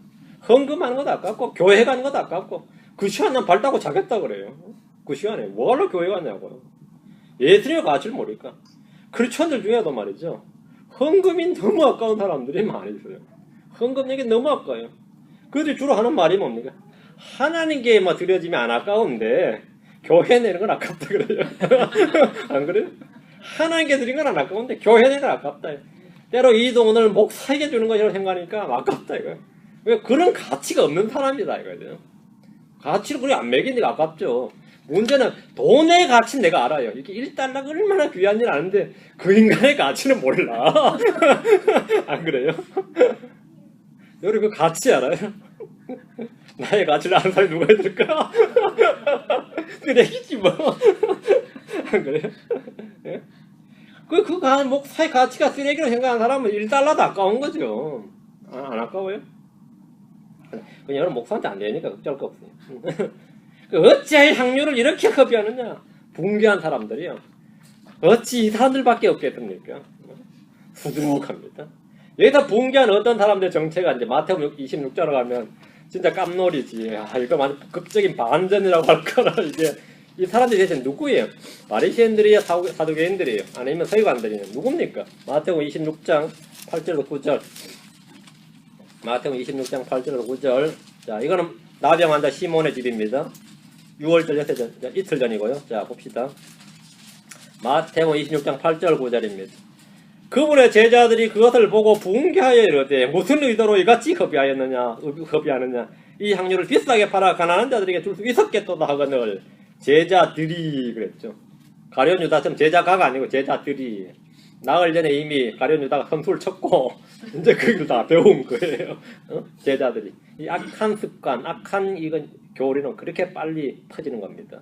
헌금하는 것도 아깝고 교회 가는 것도 아깝고 그 시간에 발 따고 자겠다 그래요. 그 시간에 뭐하러 교회 갔냐고요. 예수님의 가치를 모르니까. 크리스천들 중에도 말이죠, 헌금이 너무 아까운 사람들이 많이 있어요. 헌금 얘기 너무 아까워요. 그들이 주로 하는 말이 뭡니까? 하나님께 뭐 드려지면 안 아까운데 교회 내는 건 아깝다 그래요. 안 그래요? 하나님께 드린 건 안 아까운데 교회 내는 건 아깝다. 때로 이 돈을 목사에게 주는 것이라고 생각하니까 아깝다 이거예요. 그런 가치가 없는 사람이다 이거죠. 가치를 그리 안 매기니까 아깝죠. 문제는 돈의 가치는 내가 알아요. 이렇게 1달러가 얼마나 귀한지 아는데 그 인간의 가치는 몰라. 안 그래요? 여러분 그 가치 알아요? 나의 가치를 아는 사람이 누가 있을까? 쓰레기지 뭐. 안 그래요? 예? 그 목사의 가치가 쓰레기로 생각하는 사람은 1달러도 아까운 거죠. 안 아까워요? 그냥 여러분 목사한테 안 되니까 걱정할 거 없어요. 어찌하여 향유를 이렇게 허비하느냐? 붕괴한 사람들이요. 어찌 이 사람들밖에 없겠습니까? 수두룩합니다. 여기다 붕괴한 어떤 사람들의 정체가 이제 마태복음 26절로 가면 진짜 깜놀이지. 이거 완전 극적인 반전이라고 할까라. 이게 이 사람들이 대체 누구예요? 바리새인들이에요? 사두개인들이에요? 아니면 서기관들이에요? 누굽니까? 마태복음 26장 8절로 9절. 마태복음 26장 8절로 9절. 자, 이거는 나병 환자 시몬의 집입니다. 6월절 이틀 전이고요. 자, 봅시다. 마태복음 26장 8절 9절입니다. 그분의 제자들이 그것을 보고 붕괴하여 이르되 무슨 의도로 이같이 허비하느냐? 이 향유를 비싸게 팔아 가난한 자들에게 줄 수 있었겠도다 하거늘 제자들이 그랬죠. 가룟 유다처럼 제자가가 아니고 제자들이 나흘 전에 이미 가룟 유다가 선수를 쳤고 이제 그 일 다 배운 거예요. 제자들이 이 악한 습관, 악한 이건 교리는 그렇게 빨리 퍼지는 겁니다.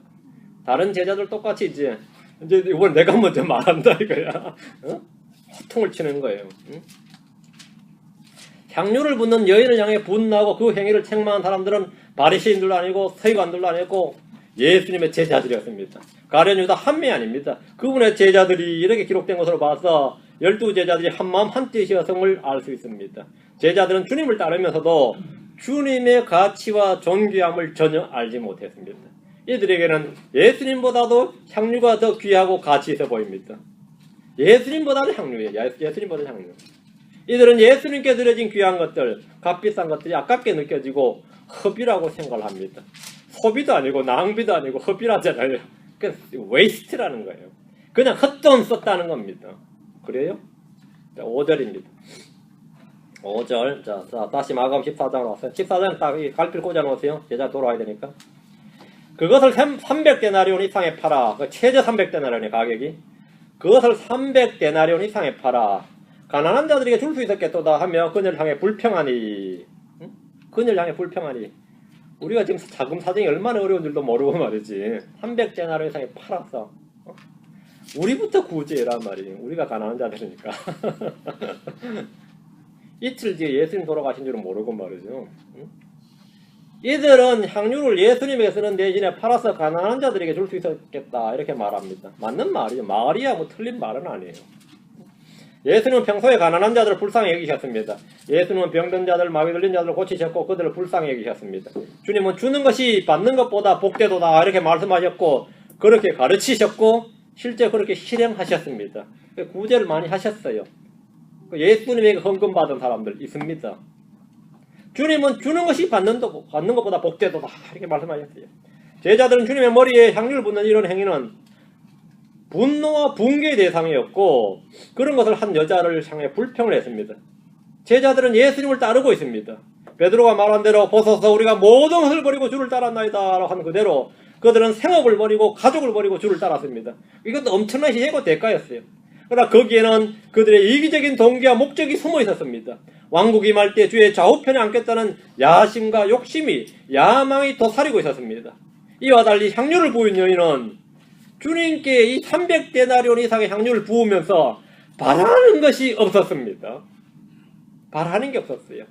다른 제자들 똑같이 이제 이번 내가 먼저 말한다 이거야. 호통을 치는 거예요. 향유를 붓는 여인을 향해 분노하고 그 행위를 책망한 사람들은 바리새인들도 아니고 서기관들도 아니고 예수님의 제자들이었습니다. 가룟 유다 한 명이 아닙니다. 그분의 제자들이 이렇게 기록된 것으로 봐서 12제자들이 한마음 한뜻이었음을 알 수 있습니다. 제자들은 주님을 따르면서도 주님의 가치와 존귀함을 전혀 알지 못했습니다. 이들에게는 예수님보다도 향유가 더 귀하고 가치 있어 보입니다. 예수님보다는 향유예요. 예수님보다는 향유. 이들은 예수님께 드려진 귀한 것들, 값비싼 것들이 아깝게 느껴지고 허비라고 생각을 합니다. 소비도 아니고 낭비도 아니고 허비라잖아요. 그러니까 웨이스트라는 거예요. 그냥 헛돈 썼다는 겁니다. 그래요? 자, 5절입니다. 5절. 자, 다시 마가복음 14장으로 왔어요. 14장 딱 이 갈피를 꽂아놓으세요. 제자 돌아와야 되니까. 그것을 300데나리온 이상에 팔아. 최저 300데나리온의 가격이. 그것을 300데나리온 이상에 팔아. 가난한 자들에게 줄 수 있었겠도다 하며 그녀를 향해 불평하니. 응? 그녀를 향해 불평하니. 우리가 지금 자금 사정이 얼마나 어려운 줄도 모르고 말이지. 300데나리온 이상에 팔았어. 우리부터 구제란 말이에요. 우리가 가난한 자들이니까. 이틀 뒤에 예수님 돌아가신 줄은 모르고 말이죠. 응? 이들은 향유를 예수님에게 쓰는 대신에 팔아서 가난한 자들에게 줄 수 있었겠다 이렇게 말합니다. 맞는 말이죠. 말이야 뭐 틀린 말은 아니에요. 예수님은 평소에 가난한 자들을 불쌍히 여기셨습니다. 예수님은 병든 자들, 마비 들린 자들을 고치셨고 그들을 불쌍히 여기셨습니다. 주님은 주는 것이 받는 것보다 복되도다 이렇게 말씀하셨고 그렇게 가르치셨고 실제 그렇게 실행하셨습니다. 구제를 많이 하셨어요. 예수님에게 헌금 받은 사람들 있습니다. 주님은 주는 것이 받는 것보다 복되도다 이렇게 말씀하셨어요. 제자들은 주님의 머리에 향유를 붓는 이런 행위는 분노와 붕괴의 대상이었고 그런 것을 한 여자를 향해 불평을 했습니다. 제자들은 예수님을 따르고 있습니다. 베드로가 말한 대로 보소서 우리가 모든 것을 버리고 주를 따랐나이다 라고 한 그대로 그들은 생업을 버리고 가족을 버리고 주를 따랐습니다. 이것도 엄청난 희생과 대가였어요. 그러나 거기에는 그들의 이기적인 동기와 목적이 숨어 있었습니다. 왕국이 말 때 주의 좌우편에 앉겠다는 야심과 욕심이 야망이 도사리고 있었습니다. 이와 달리 향유를 부은 여인은 주님께 이 300데나리온 이상의 향유를 부으면서 바라는 것이 없었습니다. 바라는 게 없었어요.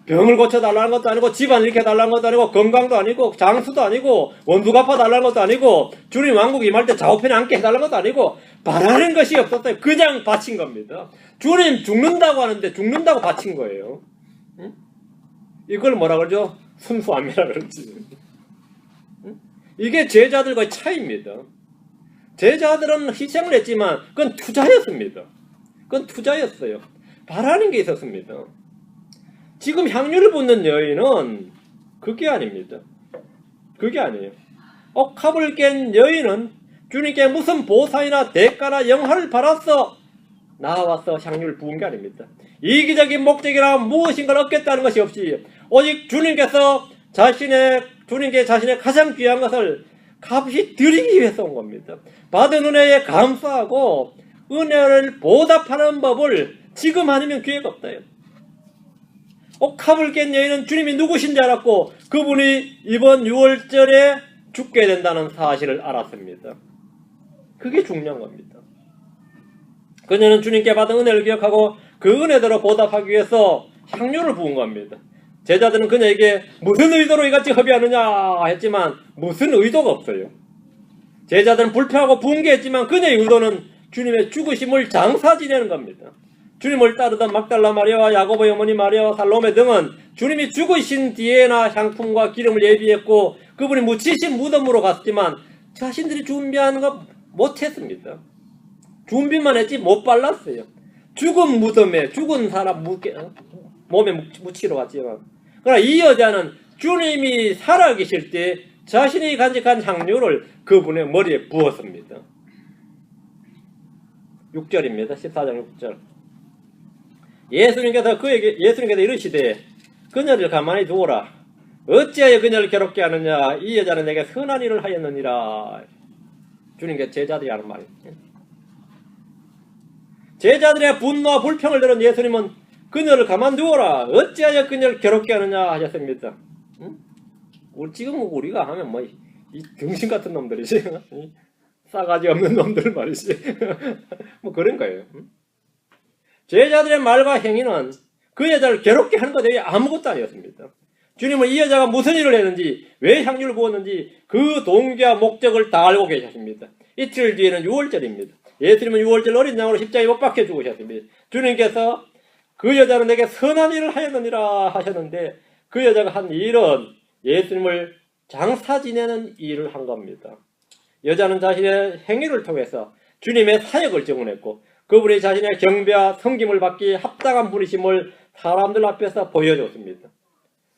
병을 고쳐달라는 것도 아니고 집안 일으켜달라는 것도 아니고 건강도 아니고 장수도 아니고 원수 갚아달라는 것도 아니고 주님 왕국 임할 때 좌우편에 앉게 해달라는 것도 아니고 바라는 것이 없었어요. 그냥 바친 겁니다. 주님 죽는다고 하는데 죽는다고 바친 거예요. 응? 이걸 뭐라 그러죠? 순수함이라 그러지. 응? 이게 제자들과의 차이입니다. 제자들은 희생을 했지만 그건 투자였습니다. 그건 투자였어요. 바라는 게 있었습니다. 지금 향유를 붓는 여인은 그게 아닙니다. 그게 아니에요. 옥합을 깬 여인은 주님께 무슨 보상이나 대가나 영화를 받아서 나와서 향유를 부은 게 아닙니다. 이기적인 목적이나 무엇인가를 얻겠다는 것이 없이 오직 주님께서 주님께 자신의 가장 귀한 것을 값이 드리기 위해서 온 겁니다. 받은 은혜에 감사하고 은혜를 보답하는 법을 지금 아니면 기회가 없다요. 옥합을 깬 여인은 주님이 누구신지 알았고 그분이 이번 6월절에 죽게 된다는 사실을 알았습니다. 그게 중요한 겁니다. 그녀는 주님께 받은 은혜를 기억하고 그 은혜대로 보답하기 위해서 향유를 부은 겁니다. 제자들은 그녀에게 무슨 의도로 이같이 허비하느냐 했지만 무슨 의도가 없어요. 제자들은 불평하고 분개했지만 그녀의 의도는 주님의 죽으심을 장사 지내는 겁니다. 주님을 따르던 막달라 마리아와 야고보의 어머니 마리아와 살로메 등은 주님이 죽으신 뒤에나 향품과 기름을 예비했고 그분이 묻히신 무덤으로 갔지만 자신들이 준비하는 거 못했습니다. 준비만 했지 못 발랐어요. 죽은 무덤에 죽은 사람 몸에 묻히러 갔지만 그러나 이 여자는 주님이 살아계실 때 자신이 간직한 향유를 그분의 머리에 부었습니다. 6절입니다. 14장 6절. 예수님께서 이르시되 그녀를 가만히 두어라. 어찌하여 그녀를 괴롭게 하느냐. 이 여자는 내게 선한 일을 하였느니라. 주님께서 제자들이 하는 말입니다. 제자들의 분노와 불평을 들은 예수님은 그녀를 가만두어라. 어찌하여 그녀를 괴롭게 하느냐 하셨습니다. 응? 지금 우리가 하면 뭐 이 등신 같은 놈들이지. 싸가지 없는 놈들 말이지. 뭐 그런 거예요. 응? 제자들의 말과 행위는 그 여자를 괴롭게 하는 것 외에 아무것도 아니었습니다. 주님은 이 여자가 무슨 일을 했는지, 왜 향유를 부었는지 그 동기와 목적을 다 알고 계셨습니다. 이틀 뒤에는 6월절입니다. 예수님은 6월절 어린 양으로 십자가에 못 박혀 죽으셨습니다. 주님께서 그 여자는 내게 선한 일을 하였느니라 하셨는데 그 여자가 한 일은 예수님을 장사 지내는 일을 한 겁니다. 여자는 자신의 행위를 통해서 주님의 사역을 증언했고 그분이 자신의 경배와 섬김을 받기 합당한 분이심을 사람들 앞에서 보여줬습니다.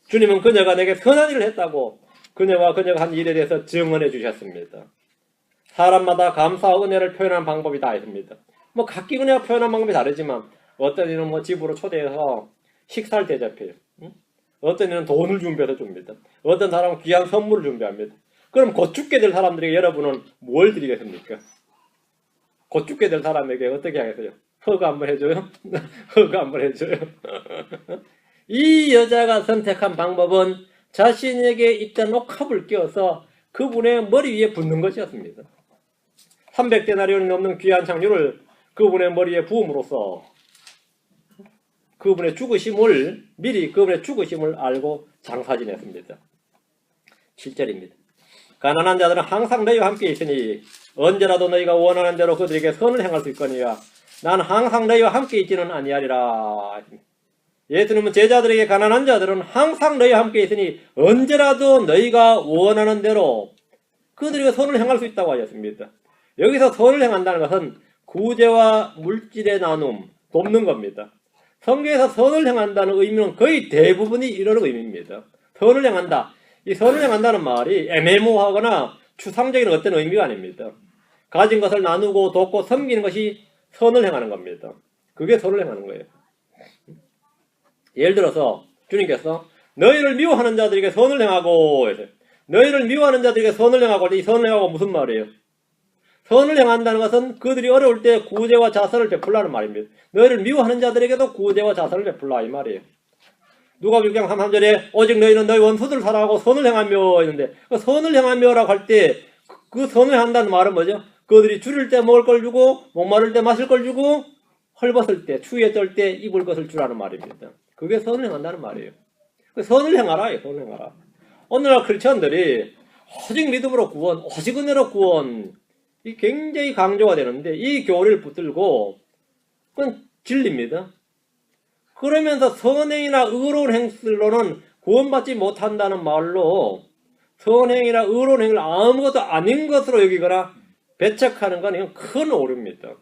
주님은 그녀가 내게 선한 일을 했다고 그녀가 한 일에 대해서 증언해 주셨습니다. 사람마다 감사와 은혜를 표현하는 방법이 다 있습니다. 뭐 각기 은혜가 표현하는 방법이 다르지만 어떤 이는 뭐 집으로 초대해서 식사를 대접해요. 어떤 이는 돈을 준비해서 줍니다. 어떤 사람은 귀한 선물을 준비합니다. 그럼 곧 죽게 될 사람들에게 여러분은 뭘 드리겠습니까? 곧 죽게 될 사람에게 어떻게 하겠어요? 허가 한번 해줘요? 허가 한번 해줘요? 이 여자가 선택한 방법은 자신에게 입던 옥합을 끼워서 그분의 머리 위에 붓는 것이었습니다. 300데나리온이 넘는 귀한 향유를 그분의 머리에 부음으로써 미리 그분의 죽으심을 알고 장사 지냈습니다. 7절입니다. 가난한 자들은 항상 너희와 함께 있으니 언제라도 너희가 원하는 대로 그들에게 선을 행할 수 있거니와 나는 항상 너희와 함께 있지는 아니하리라. 예수님은 제자들에게 가난한 자들은 항상 너희와 함께 있으니 언제라도 너희가 원하는 대로 그들에게 선을 행할 수 있다고 하셨습니다. 여기서 선을 행한다는 것은 구제와 물질의 나눔, 돕는 겁니다. 성경에서 선을 행한다는 의미는 거의 대부분이 이런 의미입니다. 선을 행한다. 이 선을 행한다는 말이 애매모호하거나 추상적인 어떤 의미가 아닙니다. 가진 것을 나누고 돕고 섬기는 것이 선을 행하는 겁니다. 그게 선을 행하는 거예요. 예를 들어서 주님께서 너희를 미워하는 자들에게 선을 행하고 너희를 미워하는 자들에게 선을 행하고 이 선을 행하고 무슨 말이에요? 선을 행한다는 것은 그들이 어려울 때 구제와 자선을 베풀라는 말입니다. 너희를 미워하는 자들에게도 구제와 자선을 베풀라 이 말이에요. 누가복음 6장 33절에 오직 너희는 너희 원수들 사랑하고 선을 행하며 있는데 그 선을 행하며라고 할 때 그 선을 한다는 말은 뭐죠? 그들이 줄일 때 먹을 걸 주고 목마를 때 마실 걸 주고 헐벗을 때 추위에 떨 때 입을 것을 주라는 말입니다. 그게 선을 행한다는 말이에요. 선을 행하라. 선을 행하라. 오늘날 크리스천들이 오직 믿음으로 구원, 오직 은혜로 구원 이 굉장히 강조가 되는데 이 교리를 붙들고 그건 진리입니다. 그러면서 선행이나 의로운 행실로는 구원받지 못한다는 말로 선행이나 의로운 행위를 아무것도 아닌 것으로 여기거나 배척하는 건 이건 큰 오류입니다.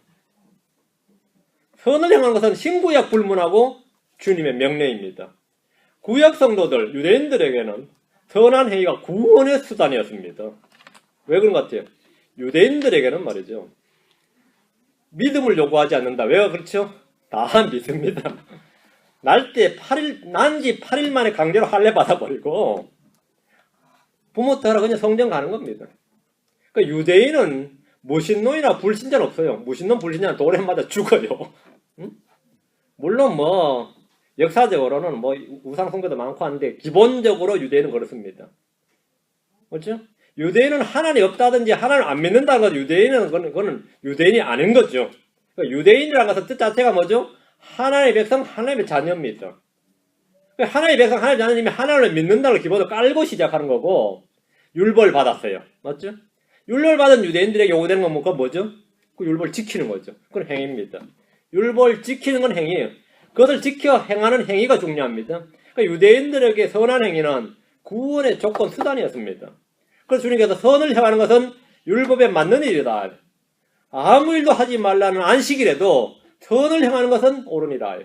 선을 행하는 것은 신구약 불문하고 주님의 명령입니다. 구약 성도들, 유대인들에게는 선한 행위가 구원의 수단이었습니다. 왜 그런 것 같아요? 유대인들에게는 말이죠. 믿음을 요구하지 않는다. 왜 그렇죠? 다 믿습니다. 난지 8일 만에 강제로 할례 받아버리고 부모 따라 그냥 성전 가는 겁니다. 그러니까 유대인은 무신론이나 불신자는 없어요. 무신론, 불신자는 돌에 맞아 죽어요. 응? 물론 뭐 역사적으로는 뭐 우상 숭배도 많고 하는데 기본적으로 유대인은 그렇습니다. 그렇죠? 유대인은 하나님이 없다든지 하나님을 안 믿는다는 건 유대인은 그거는 유대인이 아닌 거죠. 그러니까 유대인이라는 것은 뜻 자체가 뭐죠? 하나님의 백성, 하나님의 자녀입니다. 그러니까 하나님의 백성, 하나님의 자녀님이 하나님을 믿는다는 걸 기본으로 깔고 시작하는 거고 율법을 받았어요. 맞죠? 율법을 받은 유대인들에게 요구되는 건 뭐죠? 그 율법을 지키는 거죠. 그건 행위입니다. 율법을 지키는 건 행위예요. 그것을 지켜 행하는 행위가 중요합니다. 그러니까 유대인들에게 선한 행위는 구원의 조건, 수단이었습니다. 그래서 주님께서 선을 행하는 것은 율법에 맞는 일이다. 아무 일도 하지 말라는 안식일에도 선을 행하는 것은 옳으니라.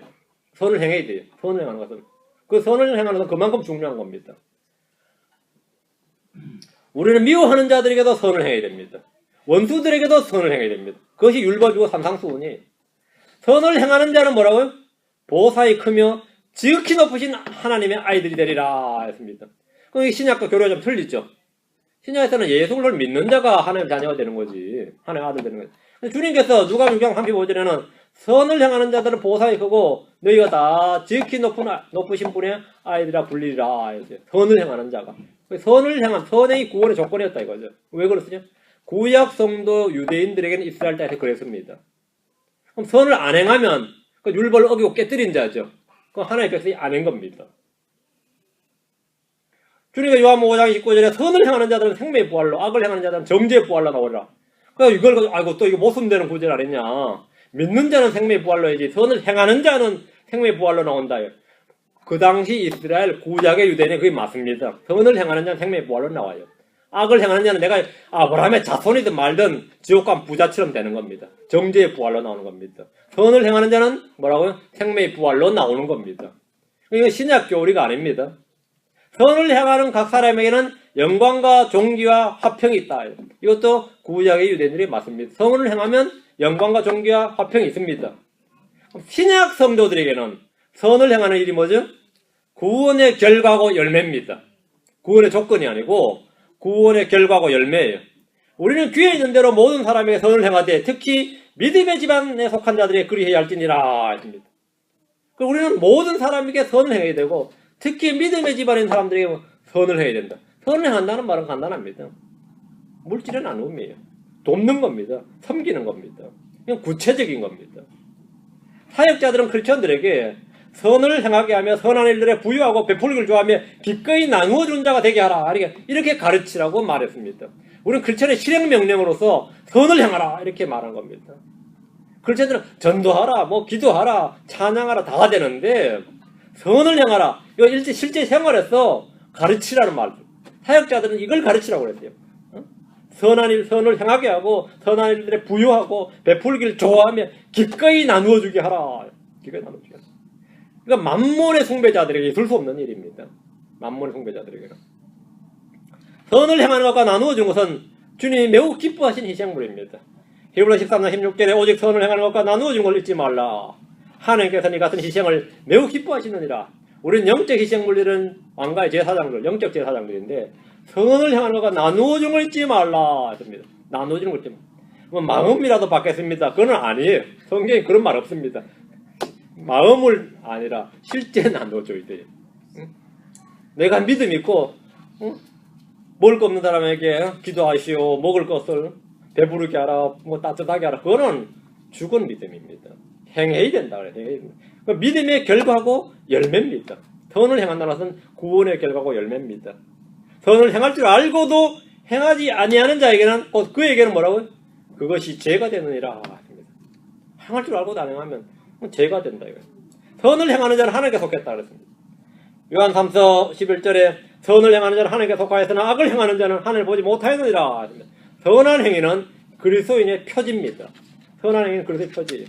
선을 행해야 돼요. 선을 행하는 것은. 그 선을 행하는 것은 그만큼 중요한 겁니다. 우리는 미워하는 자들에게도 선을 행해야 됩니다. 원수들에게도 선을 행해야 됩니다. 그것이 율법이고 삼상수훈이. 선을 행하는 자는 뭐라고요? 보살이 크며 지극히 높으신 하나님의 아이들이 되리라 했습니다. 그럼 신약과 교리가 좀 틀리죠. 신약에서는 예수를 믿는 자가 하나님의 자녀가 되는 거지. 하나님의 아들 되는 거지. 주님께서 누가복음 6장 35절에는 선을 행하는 자들은 보살이 크고 너희가 다 지극히 높으신 분의 아이들이라 불리리라 했어요. 선을 행하는 자가. 선을 행한 선행이 구원의 조건이었다 이거죠. 왜 그렇습니까? 구약 성도 유대인들에게는 이스라엘 때에서 그랬습니다. 그럼 선을 안 행하면 그 율법을 어기고 깨뜨린 자죠. 그건 하나님의 백성이 아닌 겁니다. 주님께서 요한복음 5장 29절에 선을 행하는 자들은 생명의 부활로, 악을 행하는 자들은 정죄의 부활로 나오리라. 그러니까 이걸 가지고 아이고 또 이거 모순되는 구절 아니냐. 믿는 자는 생명의 부활로 해야지 선을 행하는 자는 생명의 부활로 나온다. 그 당시 이스라엘 구약의 유대인이 그게 맞습니다. 선을 행하는 자는 생명의 부활로 나와요. 악을 행하는 자는 내가 아브라함의 자손이든 말든 지옥 간 부자처럼 되는 겁니다. 정죄의 부활로 나오는 겁니다. 선을 행하는 자는 뭐라고요? 생명의 부활로 나오는 겁니다. 이건 신약 교리가 아닙니다. 선을 행하는 각 사람에게는 영광과 존귀와 화평이 있다. 이것도 구약의 유대인들이 맞습니다. 선을 행하면 영광과 존귀와 화평이 있습니다. 신약 성도들에게는 선을 행하는 일이 뭐죠? 구원의 결과고 열매입니다. 구원의 조건이 아니고 구원의 결과고 열매예요. 우리는 귀에 있는 대로 모든 사람에게 선을 행하되 특히 믿음의 집안에 속한 자들에게 그리해야 할지니라 했습니다. 우리는 모든 사람에게 선을 행해야 되고 특히 믿음의 집안에 있는 사람들에게 선을 해야 된다. 선을 행한다는 말은 간단합니다. 물질의 나눔이에요. 돕는 겁니다. 섬기는 겁니다. 이건 구체적인 겁니다. 사역자들은 크리스천들에게 선을 행하게 하며 선한 일들에 부유하고 베풀기를 좋아하며 기꺼이 나누어 주는 자가 되게 하라. 이렇게 가르치라고 말했습니다. 우리는 크리스천의 실행 명령으로서 선을 행하라 이렇게 말한 겁니다. 크리스천들은 전도하라, 뭐 기도하라, 찬양하라 다 되는데 선을 행하라. 이거 실제 생활에서 가르치라는 말. 사역자들은 이걸 가르치라고 그랬어요. 선한 일, 선을 행하게 하고 선한 일들에 부유하고 베풀기를 좋아하며 기꺼이 나누어 주게 하라. 기꺼이 나누어 주게 하라. 그러니까 만몬의 숭배자들에게 있을 수 없는 일입니다. 만몬의 숭배자들에게는. 선을 행하는 것과 나누어 준 것은 주님이 매우 기뻐하신 희생물입니다. 히브리서 13장 16절에 오직 선을 행하는 것과 나누어 준 걸 잊지 말라. 하나님께서는 이 같은 희생을 매우 기뻐하시느니라. 우리는 영적 희생물들은 왕가의 제사장들, 영적 제사장들인데 선을 행하는 것과 나누어 준 걸 잊지 말라 했습니다. 나누어 주는 걸 잊지 말라. 뭐 마음이라도 받겠습니다. 그건 아니에요. 성경에 그런 말 없습니다. 마음을 아니라 실제 나눠줘야 돼요. 응? 내가 믿음 있고 먹을 거 없는 사람에게 기도하시오. 먹을 것을 배부르게 하라. 뭐 따뜻하게 하라. 그거는 죽은 믿음입니다. 행해야 된다. 행해야 된다. 믿음의 결과고 열매입니다. 선을 행한다는 것은 구원의 결과고 열매입니다. 선을 행할 줄 알고도 행하지 아니하는 자에게는 그에게는 뭐라고요? 그것이 죄가 되느니라. 행할 줄 알고도 안 행하면 죄가 된다. 이거예요. 선을 행하는 자는 하나님께 속했다 그랬습니다. 요한 3서 11절에 선을 행하는 자는 하나님께 속하였으나 악을 행하는 자는 하나님을 보지 못하였느니라. 선한 행위는 그리스도인의 표지입니다. 선한 행위는 그리스도의 표지.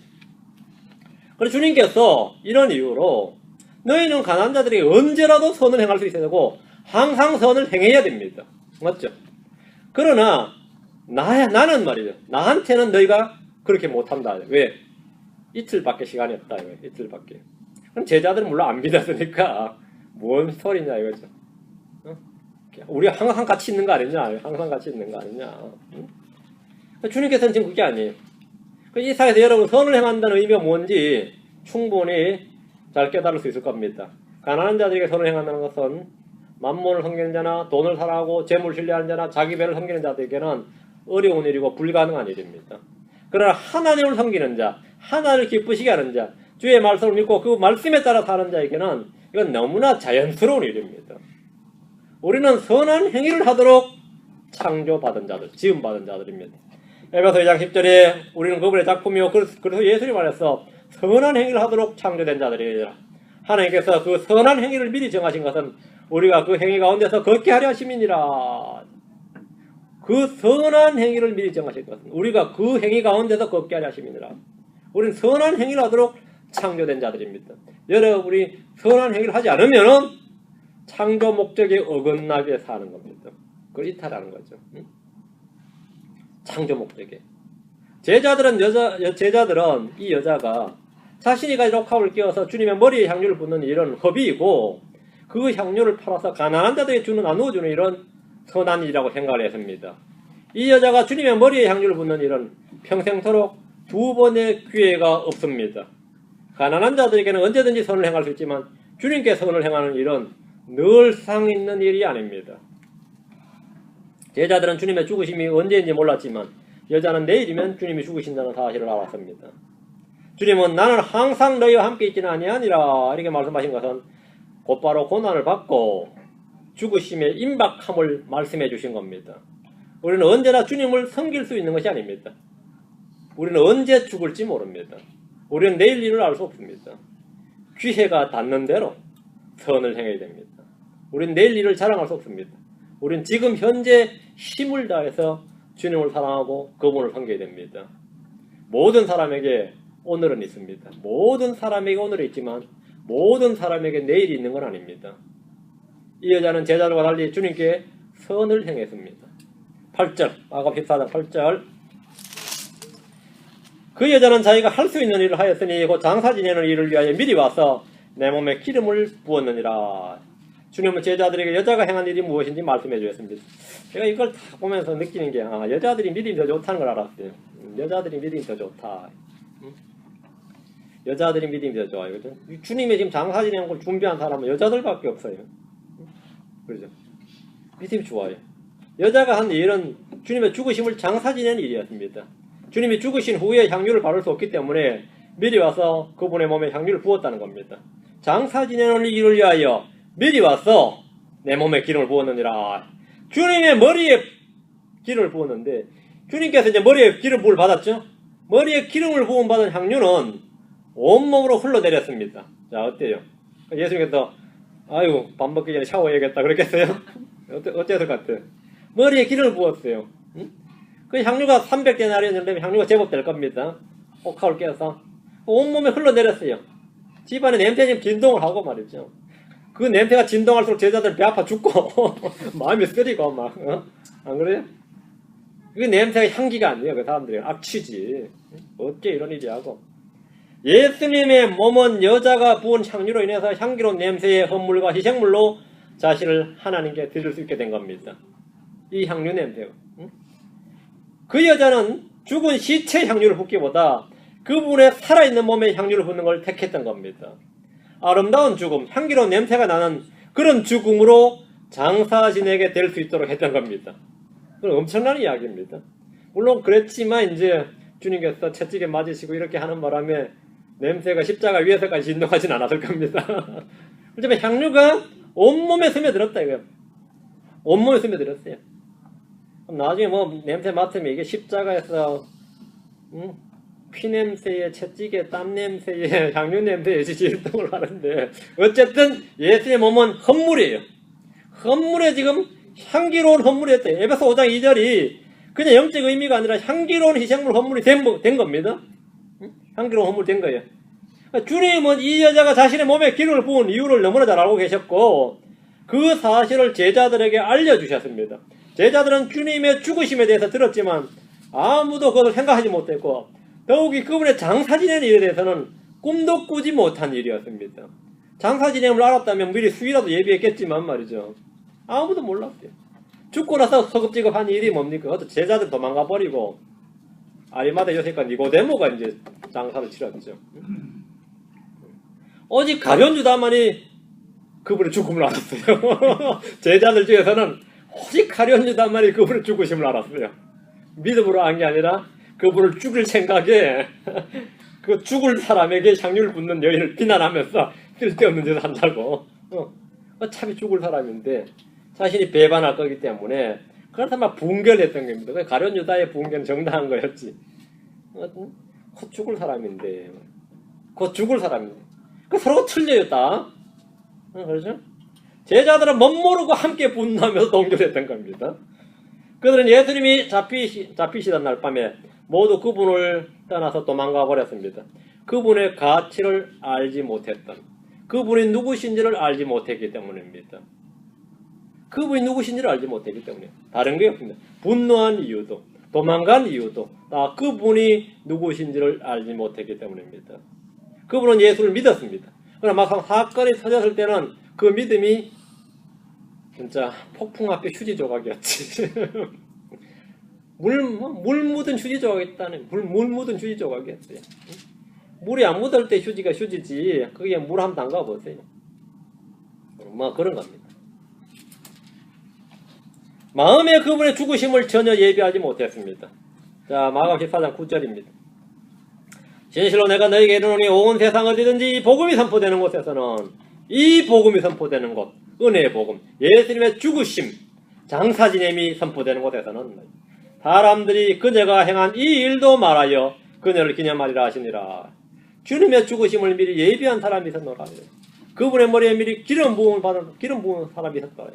그래서 주님께서 이런 이유로 너희는 가난한 자들이 언제라도 선을 행할 수 있어야 되고 항상 선을 행해야 됩니다. 맞죠? 그러나 나는 말이죠. 나한테는 너희가 그렇게 못한다. 왜? 이틀밖에 시간이 없다. 이틀밖에. 그럼 제자들은 물론 안 믿었으니까 뭔 소리냐 이거죠. 어? 우리가 항상 같이 있는 거 아니냐? 항상 같이 있는 거 아니냐? 응? 주님께서는 지금 그게 아니에요. 이 사회에서 여러분 선을 행한다는 의미가 뭔지 충분히 잘 깨달을 수 있을 겁니다. 가난한 자들에게 선을 행한다는 것은 만몬을 섬기는 자나 돈을 사랑하고 재물 신뢰하는 자나 자기 배를 섬기는 자들에게는 어려운 일이고 불가능한 일입니다. 그러나 하나님을 섬기는 자, 하나님을 기쁘시게 하는 자, 주의 말씀을 믿고 그 말씀에 따라 사는 자에게는 이건 너무나 자연스러운 일입니다. 우리는 선한 행위를 하도록 창조받은 자들, 지음받은 자들입니다. 에베소 2장 10절에 우리는 그분의 작품이요 그래서 예수님 안에서 선한 행위를 하도록 창조된 자들이라. 하나님께서 그 선한 행위를 미리 정하신 것은 우리가 그 행위 가운데서 걷게 하려 하심이니라. 그 선한 행위를 미리 정하신 것은 우리가 그 행위 가운데서 걷게 하려 하심이니라. 우리는 선한 행위를 하도록 창조된 자들입니다. 여러분이 선한 행위를 하지 않으면 창조 목적에 어긋나게 사는 겁니다. 그걸 이탈하는 거죠. 창조 목적에. 제자들은 이 여자가 자신이 가진 옥합을 끼워서 주님의 머리에 향유를 붓는 이런 허비이고 그 향유를 팔아서 가난한 자들에게 나누어주는 이런 선한 일이라고 생각을 했습니다. 이 여자가 주님의 머리에 향유를 붓는 일은 평생토록 두 번의 기회가 없습니다. 가난한 자들에게는 언제든지 선을 행할 수 있지만 주님께 선을 행하는 일은 늘상 있는 일이 아닙니다. 제자들은 주님의 죽으심이 언제인지 몰랐지만 여자는 내일이면 주님이 죽으신다는 사실을 알았습니다. 주님은 나는 항상 너희와 함께 있지는 아니하니라 이렇게 말씀하신 것은 곧바로 고난을 받고 죽으심의 임박함을 말씀해 주신 겁니다. 우리는 언제나 주님을 섬길 수 있는 것이 아닙니다. 우리는 언제 죽을지 모릅니다. 우리는 내일 일을 알 수 없습니다. 기회가 닿는 대로 선을 행해야 됩니다. 우리는 내일 일을 자랑할 수 없습니다. 우리는 지금 현재 힘을 다해서 주님을 사랑하고 그분을 섬겨야 됩니다. 모든 사람에게 오늘은 있습니다. 모든 사람에게 오늘은 있지만 모든 사람에게 내일이 있는 건 아닙니다. 이 여자는 제자들과 달리 주님께 선을 행했습니다. 8절, 마가 14장 8절. 그 여자는 자기가 할 수 있는 일을 하였으니 곧 장사 지내는 일을 위하여 미리 와서 내 몸에 기름을 부었느니라. 주님은 제자들에게 여자가 행한 일이 무엇인지 말씀해 주셨습니다. 제가 이걸 다 보면서 느끼는 게 여자들이 믿음이 더 좋다는 걸 알았어요. 여자들이 믿음이 더 좋다. 여자들이 믿음이 더 좋아요. 그죠? 주님의 지금 장사 지내는 걸 준비한 사람은 여자들밖에 없어요. 그렇죠? 믿음이 좋아요. 여자가 한 일은 주님의 죽으심을 장사 지내는 일이었습니다. 주님이 죽으신 후에 향유를 바를 수 없기 때문에 미리 와서 그분의 몸에 향유를 부었다는 겁니다. 장사 지내는 일을 위하여 미리 와서 내 몸에 기름을 부었느니라. 주님의 머리에 기름을 부었는데 주님께서 이제 머리에 기름 부을 받았죠. 머리에 기름을 부음 받은 향유는 온몸으로 흘러내렸습니다. 자, 어때요? 예수님께서 아이고 밥 먹기 전에 샤워해야겠다 그랬겠어요? 어땠을 것 같아요? 머리에 기름을 부었어요. 응? 그 향유가 300데나리였는데 향유가 제법 될 겁니다. 옥합을 깨서 온몸에 흘러내렸어요. 집안에 냄새 지금 진동을 하고 말이죠. 그 냄새가 진동할수록 제자들은 배 아파 죽고 마음이 쓰리고 막 안 그래요? 그 냄새가 향기가 아니에요. 그 사람들이 악취지. 어째 이런 일이 하고. 예수님의 몸은 여자가 부은 향유로 인해서 향기로운 냄새의 헌물과 희생물로 자신을 하나님께 드릴 수 있게 된 겁니다. 이 향유 냄새가. 그 여자는 죽은 시체 향유를 붓기보다 그분의 살아있는 몸에 향유를 붓는 걸 택했던 겁니다. 아름다운 죽음, 향기로운 냄새가 나는 그런 죽음으로 장사 지내게 될 수 있도록 했던 겁니다. 그건 엄청난 이야기입니다. 물론 그랬지만 이제 주님께서 채찍에 맞으시고 이렇게 하는 바람에 냄새가 십자가 위에서까지 진동하진 않았을 겁니다. 그렇지만 향유가 온몸에 스며들었다 이거예요. 온몸에 스며들었어요. 나중에 뭐 냄새 맡으면 이게 십자가에서 피냄새에 채찍에 땀냄새에 향유냄새에 질동을 하는데 어쨌든 예수의 몸은 헌물이에요. 헌물에 지금 향기로운 헌물이었대요. 에베소 5장 2절이 그냥 영적 의미가 아니라 향기로운 희생물 헌물이 된 겁니다. 향기로운 헌물이 된 거예요. 주님은 이 여자가 자신의 몸에 기름을 부은 이유를 너무나 잘 알고 계셨고 그 사실을 제자들에게 알려주셨습니다. 제자들은 주님의 죽으심에 대해서 들었지만 아무도 그것을 생각하지 못했고 더욱이 그분의 장사 지내는 일에 대해서는 꿈도 꾸지 못한 일이었습니다. 장사 지냄을 알았다면 미리 수위라도 예비했겠지만 말이죠. 아무도 몰랐어요. 죽고 나서 허겁지겁한 일이 뭡니까? 제자들 도망가 버리고 아리마다 요셉과 니고데모가 이제 장사를 치렀죠. 오직 가룟 유다만이 그분의 죽음을 알았어요. 제자들 중에서는 오직 가룟 유다만이 그분의 죽으심을 알았어요. 믿음으로 한 게 아니라 그분을 죽일 생각에 그 죽을 사람에게 향유를 붓는 여인을 비난하면서 쓸데없는 짓을 한다고. 어차피 죽을 사람인데 자신이 배반할 거기 때문에 그렇다면 분결했던 겁니다. 가룟 유다의 분결은 정당한 거였지. 곧 죽을 사람인데 곧 죽을 사람인데 서로 틀려요 다. 그렇죠? 제자들은 멋모르고 함께 분노하면서 동결했던 겁니다. 그들은 예수님이 잡히시던 날 밤에 모두 그분을 떠나서 도망가 버렸습니다. 그분의 가치를 알지 못했던, 그분이 누구신지를 알지 못했기 때문입니다. 그분이 누구신지를 알지 못했기 때문에 다른 게 없습니다. 분노한 이유도 도망간 이유도 다 그분이 누구신지를 알지 못했기 때문입니다. 그분은 예수를 믿었습니다. 그러나 막상 사건이 터졌을 때는 그 믿음이 진짜 폭풍 앞에 휴지 조각이었지. 물 묻은 휴지 조각이었다는 물 묻은 휴지 조각이었어요. 물이 안 묻을 때 휴지가 휴지지 거기에 물 한번 담가 보세요. 뭐 그런 겁니다. 마음에 그분의 죽으심을 전혀 예비하지 못했습니다. 자, 마가복음 14장 9절입니다. 진실로 내가 너에게 이르노니 온 세상 어디든지 이 복음이 선포되는 곳에서는 이 복음이 선포되는 곳, 은혜의 복음, 예수님의 죽으심, 장사 지냄이 선포되는 곳에서는 사람들이 그녀가 행한 이 일도 말하여 그녀를 기념하리라 하시니라. 주님의 죽으심을 미리 예비한 사람이 있었노라. 그분의 머리에 미리 기름 부은 사람이 있었더라.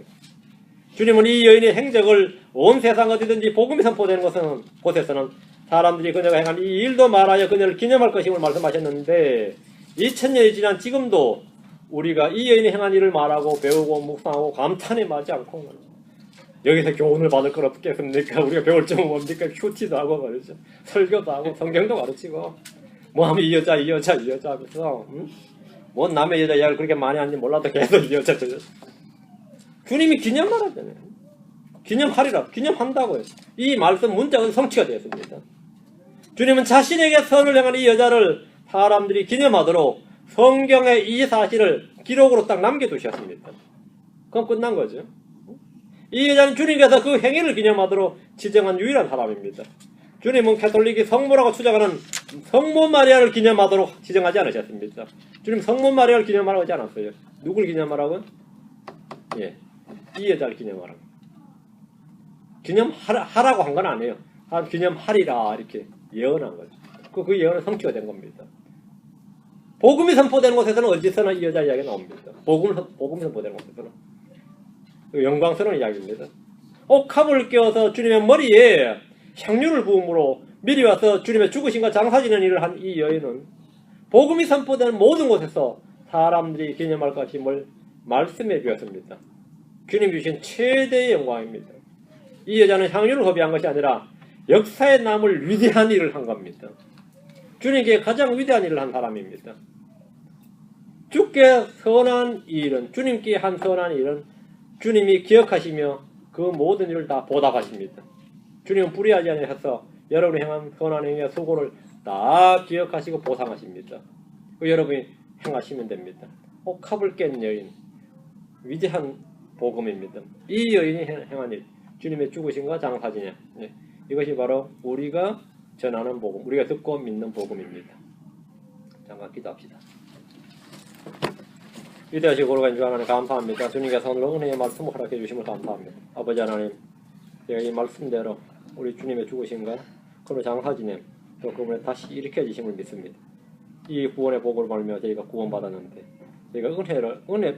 주님은 이 여인의 행적을 온 세상 어디든지 복음이 선포되는 곳에서는 사람들이 그녀가 행한 이 일도 말하여 그녀를 기념할 것임을 말씀하셨는데 2000년이 지난 지금도 우리가 이 여인이 행한 일을 말하고 배우고 묵상하고 감탄에 마지 않고 여기서 교훈을 받을 건 없겠습니까? 우리가 배울 점은 뭡니까? 큐티도 하고 말이죠. 설교도 하고 성경도 가르치고 뭐 하면 이 여자 하면서 뭔 남의 여자 이야기를 그렇게 많이 하는지 몰라도 계속 이 여자 저 여자. 주님이 기념하라잖아요. 기념하리라. 기념한다고요. 이 말씀 문자가 성취가 되었습니다. 주님은 자신에게 선을 행한 이 여자를 사람들이 기념하도록 성경에 이 사실을 기록으로 딱 남겨두셨습니다. 그럼 끝난 거죠. 이 여자는 주님께서 그 행위를 기념하도록 지정한 유일한 사람입니다. 주님은 가톨릭이 성모라고 추정하는 성모 마리아를 기념하도록 지정하지 않으셨습니다. 주님 성모 마리아를 기념하라고 하지 않았어요. 누굴 기념하라고요? 예, 이 여자를 기념하라고. 기념하라고 한 건 아니에요. 기념하리라 이렇게 예언한 거죠. 그 예언은 성취가 된 겁니다. 복음이 선포되는 곳에서는 어디서나 이 여자 이야기가 나옵니다. 복음이 선포되는 곳에서는 영광스러운 이야기입니다. 옥합을 껴서 주님의 머리에 향유를 부음으로 미리 와서 주님의 죽으심과 장사 지내는 일을 한 이 여인은 복음이 선포되는 모든 곳에서 사람들이 기념할 것임을 말씀해 주었습니다. 주님 주신 최대의 영광입니다. 이 여자는 향유를 허비한 것이 아니라 역사에 남을 위대한 일을 한 겁니다. 주님께 가장 위대한 일을 한 사람입니다. 주께 선한 일은, 주님께 한 선한 일은 주님이 기억하시며 그 모든 일을 다 보답하십니다. 주님은 불의하지 않으셔서 여러분이 행한 선한 행위와 수고를 다 기억하시고 보상하십니다. 그 여러분이 행하시면 됩니다. 옥합을 깬 여인, 위대한 복음입니다. 이 여인이 행한 일, 주님의 죽으심과 장사지냐, 이것이 바로 우리가 전하는 복음, 우리가 듣고 믿는 복음입니다. 잠깐 기도합시다. 위대하시고 거룩한 주 하나님 감사합니다. 주님께서 오늘 은혜의 말씀을 허락해 주심을 감사합니다. 아버지 하나님, 이 말씀대로 우리 주님의 죽으심과 그로 장사지냄, 또 그분의 다시 일으켜지심을 믿습니다. 이 구원의 복을 받으며 저희가 구원받았는데 저희가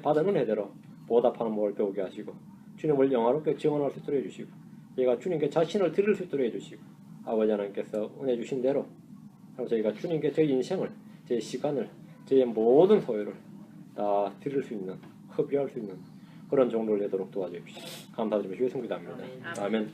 받은 은혜대로 보답하는 법을 배우게 하시고 주님을 영화롭게 증언할 수 있도록 해주시고 저희가 주님께 자신을 드릴 수 있도록 해주시고 아버지 하나님께서 은혜 주신 대로 저희가 주님께 저희 인생을, 저희 시간을, 저희의 모든 소유를 다 드릴 수 있는, 허비할 수 있는 그런 정도를 되도록 도와주십시오. 감사드리며 주의 성기도합니다. 아멘.